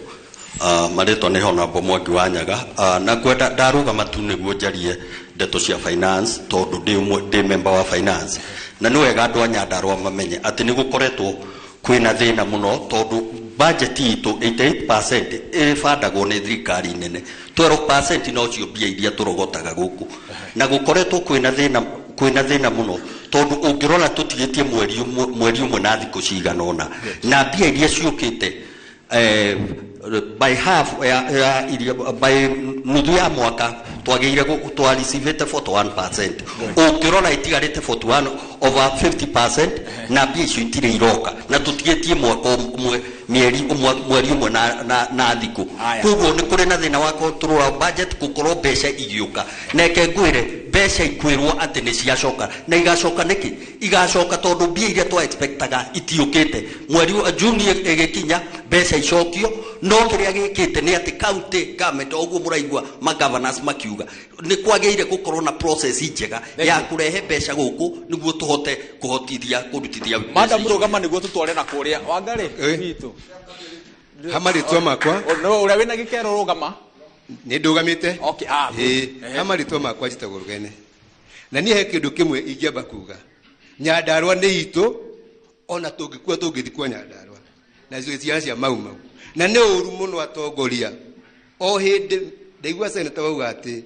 marito ni Honorable Mwangi wa Nyaga na kwenda ndaruga matu niguo njarie ndeto cia finance tondu ndi member wa finance na ni wega andu a Nyandarua mamenye ati ni gukoretwo kwina thina muno tondu budget itu 88% ifandagwo ni thirikari nene 12% no cio mbia iria turogotaga guku na gukoretwo kwina thina muno tondu ungirona tutigitie mweri umwe na thiku cigana ona na mbia iria ciukite by half by nuthu ya mwaka twagĩire twareceive 41%. Ũkĩrora itigarĩte 41 over 50% na mbia icio itirĩ iroka na tũtigĩtie mwaka ũmwe mweri ũmwe na thikũ. Koguo nĩ kũrĩ na thĩna wa control budget gũkorwo mbeca igĩũka. Neke ngwĩre mbeca ikwĩrwo atĩ nĩ ciacoka na igacoka nĩkĩ? Igacoka tondũ mbia iria twa expectaga itiũkĩte. Mweri wa Juni ĩgĩkinya mbeca icokio, no kĩrĩa gĩkĩte nĩ atĩ county government ũguo mũraigua ma governors makiuga nĩ kwagĩrĩire gũkorwo na process njega ya kũrehe mbeca gũkũ nĩguo tũhote kũrutithia Madam Rugama nĩguo tũtware na kũrĩa Wangari witũ hamaritwa makwa no ũrĩa wĩna gĩkero Rugama nĩ ndũgamĩte okay hamaritwa makwa njĩtagwo Rugene na niĩ he kĩndũ kĩmwe ingĩamba kuga Nyandarua nĩ itũ ona tũngĩkua tũngĩthikwo Nyandarua na ciana cia mau na nĩ ũru mũno atongoria o hĩndĩ ndaigua senator wauga atĩ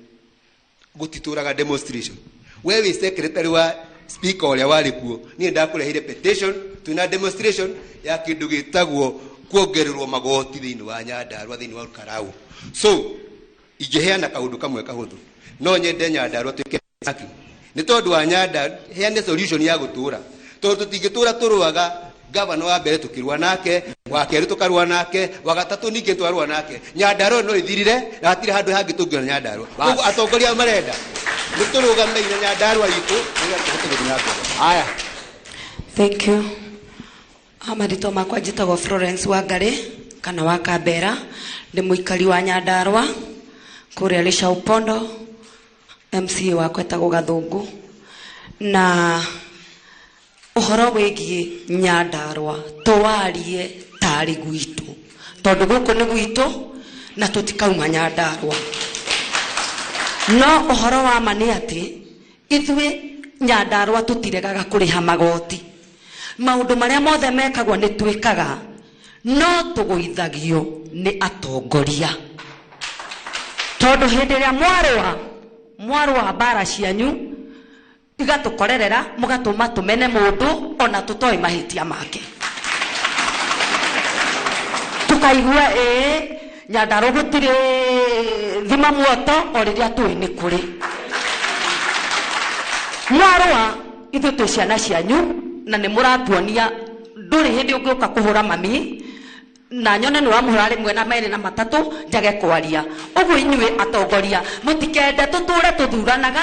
gũtitũraga demonstration we wĩ secretary wa speaker ũrĩa warĩ kuo niĩ ndakũreheire petition twĩna demonstration ya kĩndũ gĩtagwo kuongererwo magoti thĩinĩ wa Nyandarua thĩinĩ wa Karau so ingĩheana kaũndũ kamwe kahũthũ no nyende Nyandarua twĩke haki nĩ tondũ wa Nyandarua heane solution ya gũtũra tondũ tũtingĩtũra tũrũaga gavana wa mbere tukirwa nake wa kerĩ tukarwa nake wa gatatũ ningĩ twarwa nake Nyandarua no ithirire na hatirĩ handũ hangĩ tũngĩona Nyandarua koguo atongoria marenda nĩ tũrũgamĩire Nyandarua itũ nĩgetha tũhote gũthiĩ na mbere. Haya, thank you. Amarito makwa njĩtagwo Florence Wangari kana wa Kambera nĩ mũikari wa Nyandarua kũrĩa Lisha Upondo MCA wa kwetagwo Gathũngũ na ũhoro wĩgiĩ Nyandarua tũwarie tarĩ gwitũ tondũ gũkũ nĩ gwitũ na tũtikauma Nyandarua no ũhoro wa ma nĩ atĩ ithuĩ Nyandarua tũtiregaga kũrĩha magoti maũndũ marĩa mothe mekagwo nĩ twĩkaga no tũgũithagio nĩ atongoria tondũ hĩndĩ ĩrĩa mwarũa mbara cianyu igatukorerera mugatuma tumene mundu ona tutoi mahitia make tukaigua Nyandarua gutire thima muoto oriria tui ni kuri mwarua ithu tu ciana cianyu na ni muratuonia nduri hindi ungiuka kuhura mami na nyone ni wamuhura rimwe na meri na matatu njage kwaria uguo inyue atongoria mutikende tuture tuthuranaga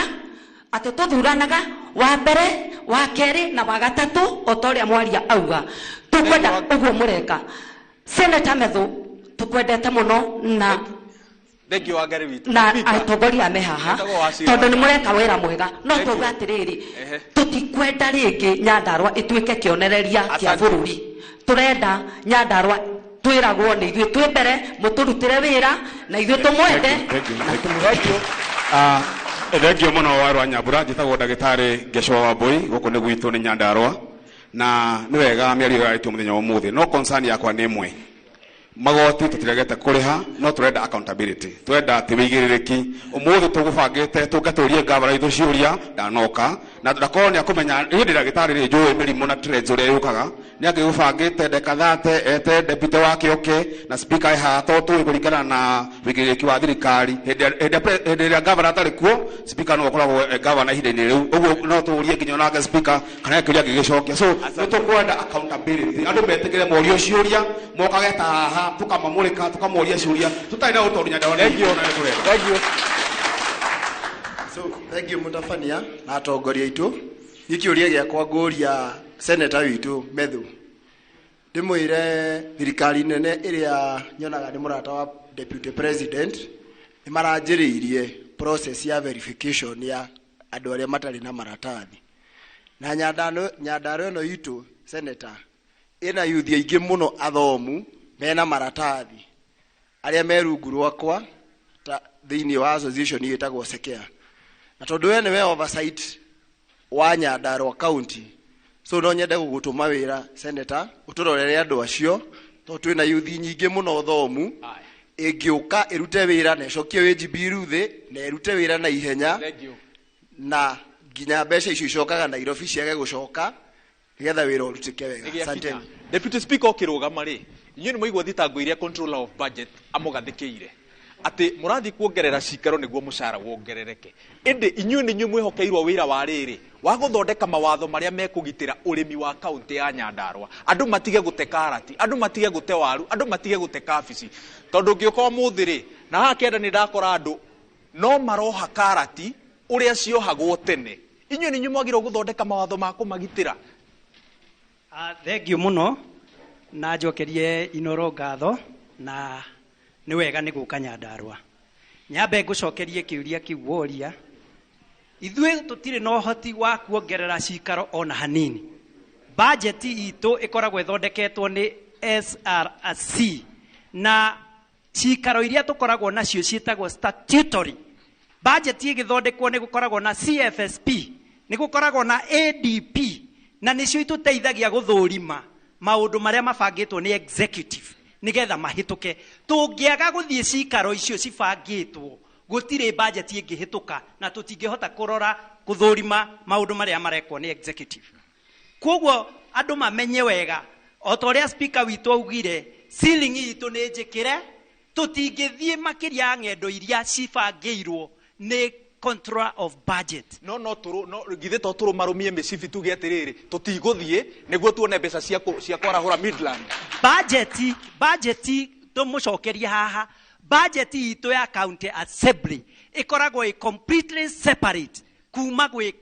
ate tuthuranaga wa mbere wa keri na wa gatatu otoria mwaria auga tukwenda uguo mureka Senator Methu tukwendete muno na Thengio Wangari witũ na atongoria me haha tondu ni mureka wĩra mwega no tuga atiriri tutikwenda ringi Nyandarua ituike kionereria kia bururi turenda Nyandarua twiragwo ni ithuĩ twĩ mbere muturutire wĩra na ithuĩ tumwende thengio mũno warwa Nyambura njĩtagwo ndagĩtarĩ Ngecwa Wambui gũkũ nĩ gwitũ nĩ Nyandarua na nĩ wega mĩario yaitũ mũthenya wa ũmũthĩ no concern yakwa nĩ ĩmwe magoti tutiregete kuriha no turenda accountability turenda ati wigiriki umuthi tugubangite tungaturie gavana ithu ciuria ndanoka na ndakorwo ni akumenya hindi ndagitari ri njui mirimu na treasury yukaga ni akigubangite ndekathate ete deputy wake oke na speaker ha totu ikuringana na wigiriki wa thirikari hindi ya gavana atari kuo speaker no akoragwo gavana hindi riu uguo no turie nginya nake speaker kana akiria gigicokia so tukwenda accountability andu metikire morio ciuria mokageta tukamamulika tukamoria ciuria tutarĩ na ũtondu Nyandarua thank you mutafania na atongoria itu ikiuria giakwa ngũria senator witu Methu ndimwire thirikari nene iria nyonaga ni murata wa deputy president ni maranjĩrĩirie process ya verification ya andũ arĩa matarĩ na maratathi na Nyandarua ĩno itu senator ina youth aingĩ mũno athomu mena maratathi aria merungu rwakwa thĩinĩ wa association ĩtagwo Sekea na tondũ we nĩwe oversight wa Nyandarua county so no nyende gũgũtũma wĩra senator ũtũrorere andũ acio tondũ twĩna youth nyingĩ mũno thomu ĩngĩũka ĩrute wĩra na ĩcokie wĩjibiru thĩ na ĩrute wĩra na ihenya na nginya mbeca icio icokaga Nairobi ciage gũcoka nĩgetha wĩra ũrutĩke wega. Asante. Deputy Speaker okirugama ri inyuĩ nĩ mũigua thitango iria controller of budget amugathĩkĩire ati murathi kuongerera cikaro niguo mucara wongerereke indi inyuĩ nĩ inyuĩ mwĩhokeirwo wĩra wa rĩrĩ wa gũthondeka mawatho marĩa mekũgitĩra ũrĩmi wa kaunti ya Nyandarua. Andũ matige gũte karati, andũ matige gũte waru, andũ matige gũte kabici, tondũ ngĩũka ũmũthĩ rĩ na haha kĩanda nĩ ndakora andũ no maroha karati ũrĩa ciohagwo tene. Inyuĩ nĩ inyuĩ mwagĩrĩirwo gũthondeka mawatho ma kũmagitĩra. Thengio mũno na njokerie Inoro ngatho na nĩ wega nĩ gũka Nyandarua. Nyambe ngũcokerie kĩũria kĩu woria. Ithuĩ tũtirĩ na ũhoti wa kuongerera cikaro ona hanini. Budget itũ ĩkoragwo ĩthondeketwo nĩ SRC na cikaro iria tũkoragwo nacio ciĩtagwo statutory. Budget ĩgĩthondekwo nĩ gũkoragwo na CFSP, nĩ gũkoragwo na ADP na nĩcio itũteithagia gũthũrima maũndũ marĩa mabangĩtwo nĩ executive nigetha mahĩtũke. Tũngĩaga gũthiĩ cikaro icio cibangĩtwo gũtirĩ budget ĩngĩhĩtũka na tũtingĩhota kũrora gũthũrima maũndũ marĩa marekwo nĩ executive. Koguo andũ mamenye wega o ta ũrĩa speaker witũ augire ceiling itũ nĩ njĩkĩre, tũtingĩthiĩ makĩria ng'endo iria cibangĩirwo nĩ control of budget. No githĩ to tũrũmarũmie mĩcibi tuge atĩrĩrĩ tũtigũthiĩ nĩguo tuone mbeca cia kwarahũra Midland. Budget tũmũcokerie haha. Budget itũ ya county assembly ĩkoragwo completely separate kuma gwĩ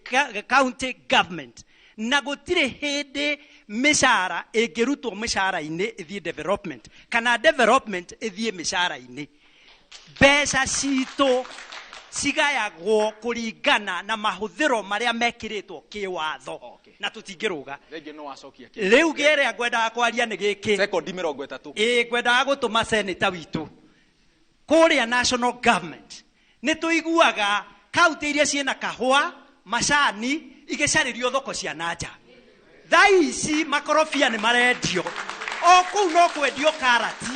county government na gũtirĩ hĩndĩ mĩcara ĩngĩrutwo mĩcara-inĩ ĩthiĩ development kana development ĩthiĩ mĩcara-inĩ. Mbeca citũ cigayagwo kũringana na mahũthĩro marĩa mekĩrĩtwo kĩwatho na tũtingĩrũga. Rĩu gĩrĩa ngwendaga kwaria nĩ gĩkĩ. Sekondi 30. Ngwendaga gũtũma senator witũ kũrĩa national government nĩ tũiguaga kaunti iria ciĩna kahũa macani igĩcarĩrio thoko cia nanja. Thaa ici makorobia nĩ marendio o kũu, no kwendio karati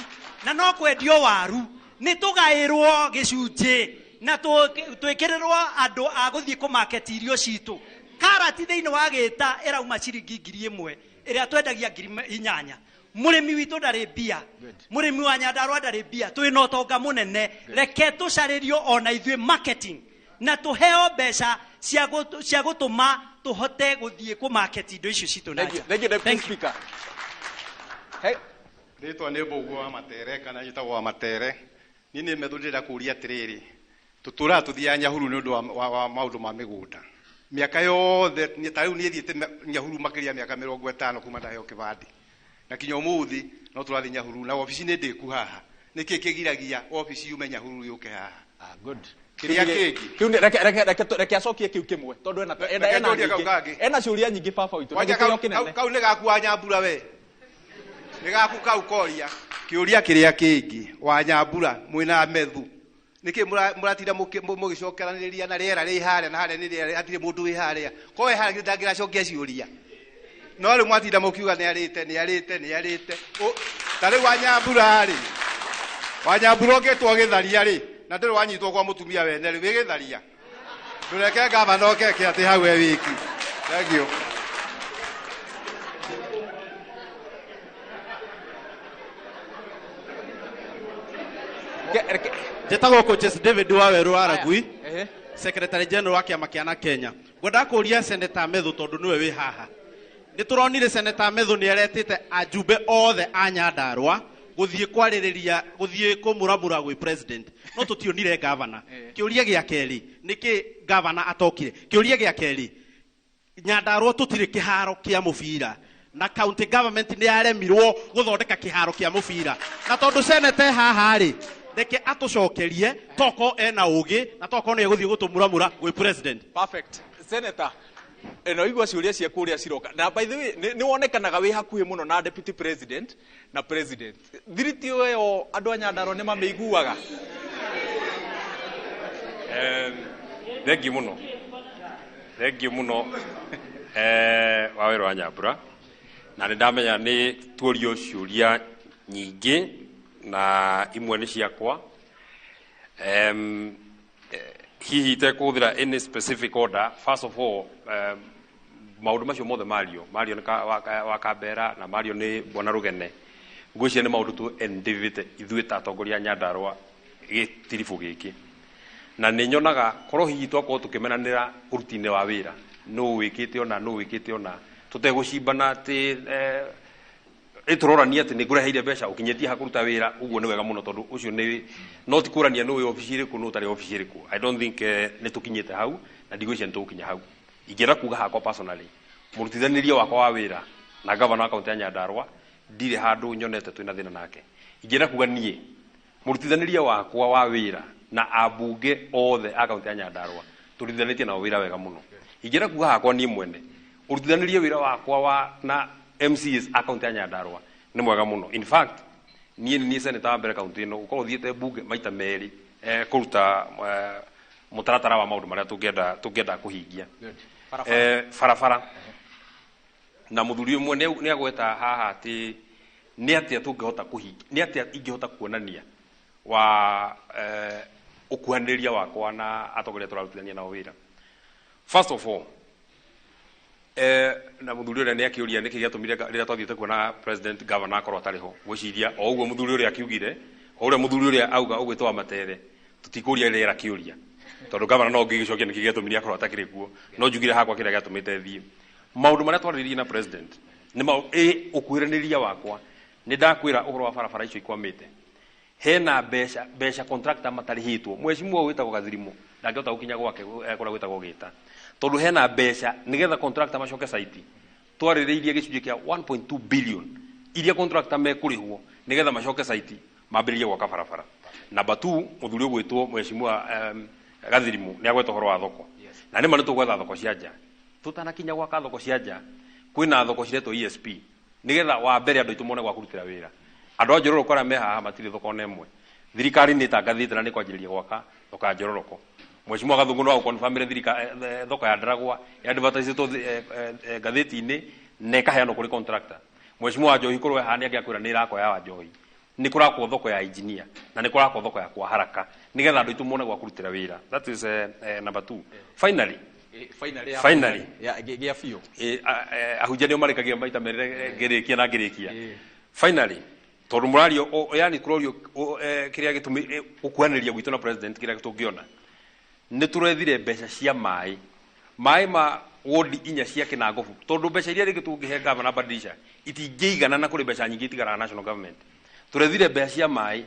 na no kwendio waru. Nĩ tũgaĩrwo gĩcunjĩ na twĩkĩrĩrwo andũ a gũthiĩ kũmaketi irio citũ. Karati thĩinĩ wa gĩta ĩrauma ciringi 1,000 ĩrĩa twendagia 8,000. Mũrĩmi witũ ndarĩ mbia, mũrĩmi wa Nyandarua ndarĩ mbia. Twĩna ũtonga mũnene, reke tũcarĩrio ona ithuĩ marketing na tũheo mbeca cia gũtũma tũhote gũthiĩ kũmaketi indo icio citũ na nja. Thank you. Rĩtwa nĩ Mbũgũ wa Matere kana njĩtagwo wa Matere. Niĩ nĩ methũndĩra kũria atĩrĩrĩ, tũtũraga tũthiaga Nyahuru nĩ ũndũ wa maũndũ ma mĩgũnda. Mĩaka yothe ta rĩu niĩ thiĩte Nyahuru makĩria mĩaka 50 kuma ndaheo kĩbandĩ. Na kinya ũmũthĩ no tũrathiĩ Nyahuru na obici nĩ ndĩku haha. Nĩkĩ kĩgiragia obici yume Nyahuru yũke haha? Good. Kĩrĩa kĩngĩ. Kiu reke acokie kiu kĩmwe tondũ ena ciũria nyingĩ baba witũ. Kau nĩ gaku wa Nyambura we. Nĩ gaku kau koria. Kĩũria kĩrĩa kĩngĩ wa Nyambura mwĩna methu. Nĩkĩ mũratinda mũgĩcokeranĩria na rĩera rĩ harĩa na harĩa nĩ rĩera hatirĩ mũndũ wĩ harĩa. Koe harĩa ndangĩracokia ciũria. No rĩu mwatinda mũkiuga nĩ arĩte. Ta rĩu wa Nyambura rĩ. Wa Nyambura ũngĩtwo gĩtharia rĩ. Na ndĩrĩ wanyitwo kwa mũtumia wene rĩ wĩ gĩtharia. Ndũreke gavana okeke atĩ hau e wiki. Thank you. Njĩtagwo Coaches David Waweru Aragui, Secretary General wa kĩama kĩa na Kenya. Ngwenda kũria Senator Methu tondũ nĩwe wĩ haha. Nĩ tũronire Senator Methu nĩ aretĩte ajumbe othe a Nyandarua gũthiĩ kwarĩrĩria gũthiĩ kũmũramũra gwĩ president. No tũtionire governor. Kĩũria gĩa kerĩ, nĩkĩ governor atokire? Kĩũria gĩa kerĩ, Nyandarua tũtirĩ kĩharo kĩa mũbira. Na county government nĩ yaremirwo gũthondeka kĩharo kĩa mũbira. Na tondũ Senator haha rĩ, reke atũcokerie toko ena ũgĩ na toko nĩ egũthiĩ gũtũmũramũra gwĩ president. Perfect. Senator, eno igua ciũria cia kũrĩa ciroka. Na by the way, nĩ wonekanaga wĩ hakuhĩ mũno na deputy president na president. Thiriti ĩyo andũ a Nyandarua nĩ mamĩiguaga. Thengi mũno. Waweru wa Nyambura. Na nĩ ndamenya nĩ tuorio ciũria nyingĩ na imwe nĩ ciakwa. Hihi tekũhũthĩra any specific order. First of all, maũndũ macio mothe Mario nĩ wa Kambera na Mario nĩ Bwana Rũgene. Ngwĩciria nĩ maũndũ tu endivite ithuĩ ta atongoria a Nyandarua gitirifu giki na nä nyonaga korwo hihi twakorwo tå kä menanä uruti-inä wa wä ra no wä kä te ona no wä kä te ona tå tegå cimbana atä ä tå rorania atä nä ngå reheire mbeca å kinyä tie ha kå ruta wä ra å guo nä wega må no tondå å cio no ti kå rania no wä obici ä rä kå no tarä obici ä rä kå I don't think nä tå kinyä te hau na ndigå icia nä tå gå kinya hau ingä ra kuga hakwa personally må rutithanä ria wakwa wa wä ra na gavana wa kaunti ya Nyandarua ndirä handå nyonete twä na thä na nake ingä ra kuga niä må rutithanä ria wakwa wa wä ra na ambunge othe a kaunti ya Nyandarua tå rutithanä tie nao wä ra wega må no ingä ra kuga hakwa niä mwene å rutithanä ria wä ra wakwa na MCs a kaunti ya Nyandarua nä mwega må no in fact niä nä seneta wa mbere kaunti ä no å korwo thiä te mbunge maita merä kå ruta må taratara wa maå ndå marä a tå ngenda kå hingia barabara na må thuri å mwe nä agweta haha atä nä atä a tå ngä hota kå hingia nä atä a ingä hota kuonania wa å kuhanä rä ria wakwa na atongoria tå rarutithania nao wä ra first of all na må thuri å rä a nä akä å ria nä kä gä atå mire rä rä a twathiä te kuona president governor akorwo atarä ho gwä ciria o å guo må thuri å rä a akiugire o å rä a må thuri å rä a auga å gwä twa matere tå tikå ria rä ra kä å ria tondå gavana no ngä gä cokia nä kä gä atå mire akorwo atakä rä kuo no njugire hakwa kä rä a gä atå mä te thiä maå ndå marä a twarä na president nä å kuä ranä ria wakwa nä ndakwä ra å horo wa barabara icio ikwamä te hena mbeca contractor matarä hä two mwecimua wä tagwo gathirimo ndangä hota gå kinya gwake kå rä a gwä tagwo gä ta tondå hena mbeca nä getha contractor macoke site twarä rä irie gä cunjä kä a 1.2 billion iria contractor mekå rä hwo nä getha macoke site mambä rä rie gwaka barabara namba 2 må thuri å gwä two mwecimua gathirimo nä agweta å horo wa thoko na nä ma nä tå gwetha thoko cia nja tå tanakinya gwaka thoko cia nja kwä na thoko ciretwo ESP nä getha wa mbere andå aitå mone gwa kå rutä ra wä ra andå a njororoko arä a me haha matirä thoko na ĩmwe thirikari nä tangathä te na nä kwanjä rä ria gwaka thoko ya njororoko mwecimua gathungu no agå thoko ya Ndaragwa yandivataicätwo ngathä-inä na ĩkaheanwo kå rä contractor mwecimua wa Njohi kå rwo haha nä angä akwä ra nä ĩrakoya wa Njohi nä kå rakwo thoko ya engineer na nä kå rakwo thoko ya kwa haraka nä getha andå aitå mone gwa kå rutä ra wä ra that is number 2 finally gä a biå ahunjia nä o marä kagia maita merä ngä rä kia na ngä rä kia finally tondå må rario yani kå rorio kä rä a gä tå mä gå kuhanä ria gwitå na president kä rä a tå ngä ona nä tå rethire mbeca cia maä ma wodi inya cia kä na ngobu tondå mbeca iria rä ngä tå ngä he gavana Badilisha itingä igana na kå rä mbeca nyingä itigaraga national government tå rethire mbeca cia maä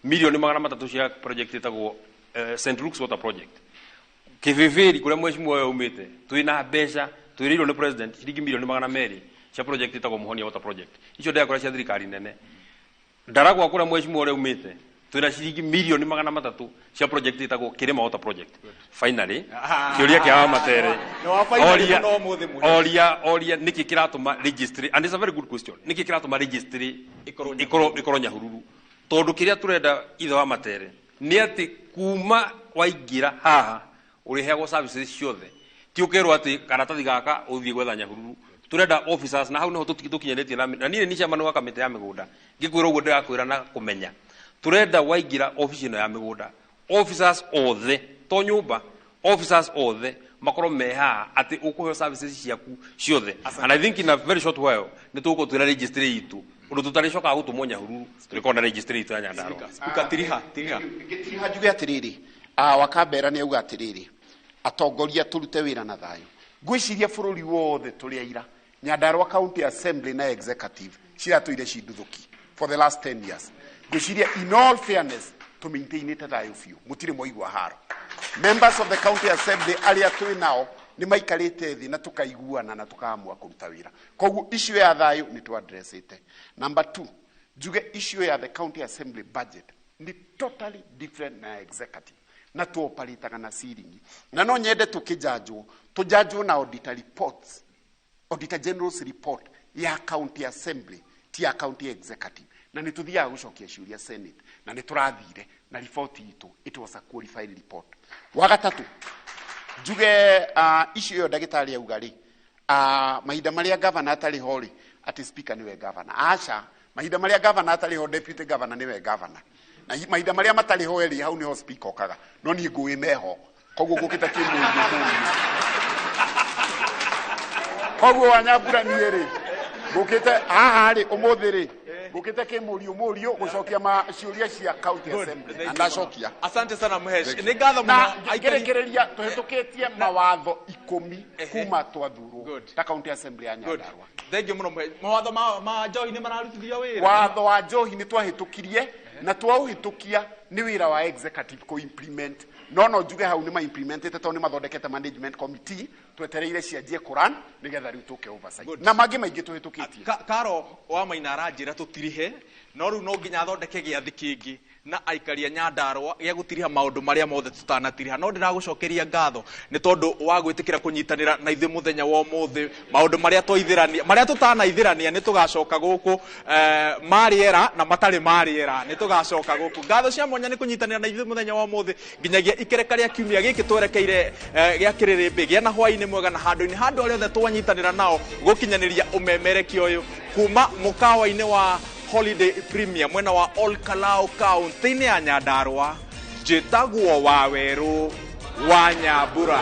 milioni 300 cia project ĩtagwo St Luke's water project kĩbĩbĩri kũrĩa mwecimua ũyũ umĩte twĩ na mbeca twĩrĩirwo nĩ president ciringi milioni 200 cia project ĩtagwo Mũhonia water project icio ndĩrakora cia thirikari nene Ndaragwa kũrĩa mwecimua ũrĩa umĩte twĩ na ciringi milioni 300 cia project ĩtagwo Kĩrĩma water project finally kĩũria kĩa wa matere oria nĩkĩ kĩratũma registry and it's a very good question nĩkĩ kĩratũma registry ĩkorwo nyahururu tondå kä rä a tå renda ithe wa matere nä atä kuma waingä haha å rä heagwo services ciothe ti å kä rwo atä karatathi gaka å thiä gwetha nyahururu tå renda officers na hau nä ho tå kinyanä tie na niä nä ciamano wa kamä te ya mä gå nda ngä kwä ra å guo ndä rakwä ra na kå menya tå renda waingä ra obici ä no ya mä gå nda officers othe to nyå mba officers othe makorwo me haha atä å kå heo services ciaku ciothe and I think in a very short while nä tå gå twä ra registry itå å ndå tå tarä cokaga gå tå mo nyahururu tå rä korwo na registry itå ya Nyandarua ngä njuge atä rä rä wakambera nä auga atä rä rä atongoria tå rute wä ra na thayå ngwä ciria bå rå ri wothe tå rä aira Nyandarua County Assembly na executive ciratå ire cinduthuki for the last 10 years ngwä ciria in all fairness tå maintain te thayå biå må tirä mwaigua haro members of the county assembly arä a twä nao nä maikarä te thä na tå kaiguana na tå kaamua kå ruta wä ra koguo issue ya thayå nä twa addressite number 2 njuge issue ya the county assembly budget ni totally different na executive na tu operataga na ceiling na no nyende tukijanjwo na auditor reports auditor general's report ya county assembly ti ya county executive na nä tå thiaga gå cokia ciũria senate na nä tå rathire na riboti itå it was a qualified report wa gatatũ njuge icio ĩyo ndagĩtarĩ auga rĩ mahinda marĩa governor atarĩ ho rĩ atĩ speaker nĩwe governor aca mahinda marĩa governor atarĩ ho deputy governor nĩwe governor na mahinda marĩa matarĩ ho rĩ hau nĩho speaker okaga no niĩ ngũĩ meho koguo ngũkĩta kĩmũndũ koguo Wanyambura niĩ rĩ ngũkĩte haha rĩ ũmũthĩ rĩ Gukite ke murio gucokia ma ciuria cia county assembly. Andacokia. Asante sana Muhesh. Ni ngatho muno aikerekereria tuhitukitie mawatho 10 kuma twathurwo ta county assembly ya Nyandarua. Thank you muno Muhesh. Mawatho ma Njohi ni mararutithio wira. Watho wa Njohi ni twahitukirie na twauhitukia ni wira wa executive ko implement. No njuge hau ni ma implemented to ni mathondekete management committee twetereire cianjie Quran nigetha riu tuke oversight na magi maingi tuhitukitie. Karo wa Maina aranjira tutirihe no riu no nginya thondeke giathi kingi na aikaria Nyandarua gya gutiriha maundu maria mothe tutanatiriha no ndiragucokeria ngatho ni tondu wa gwitikira kunyitanira na ithe muthenya wa umuthi maundu maria twaithirania maria tutanaithirania ni tugacoka guku mariera na matari mariera ni tugacoka guku ngatho cia mwanya ni kunyitanira na ithe muthenya wa umuthi nginyagia ikereka ria kiumia giki twerekeire gya kiririmbi gya na hwaini mwega na handu-ini handu aria othe twanyitanira nao gukinyaniria umemerekia uyu kuma mukawa-ini wa Holiday Premier mwena wa Ol Kalou County ya Nyandarua njitagwo Waweru wa Nyambura.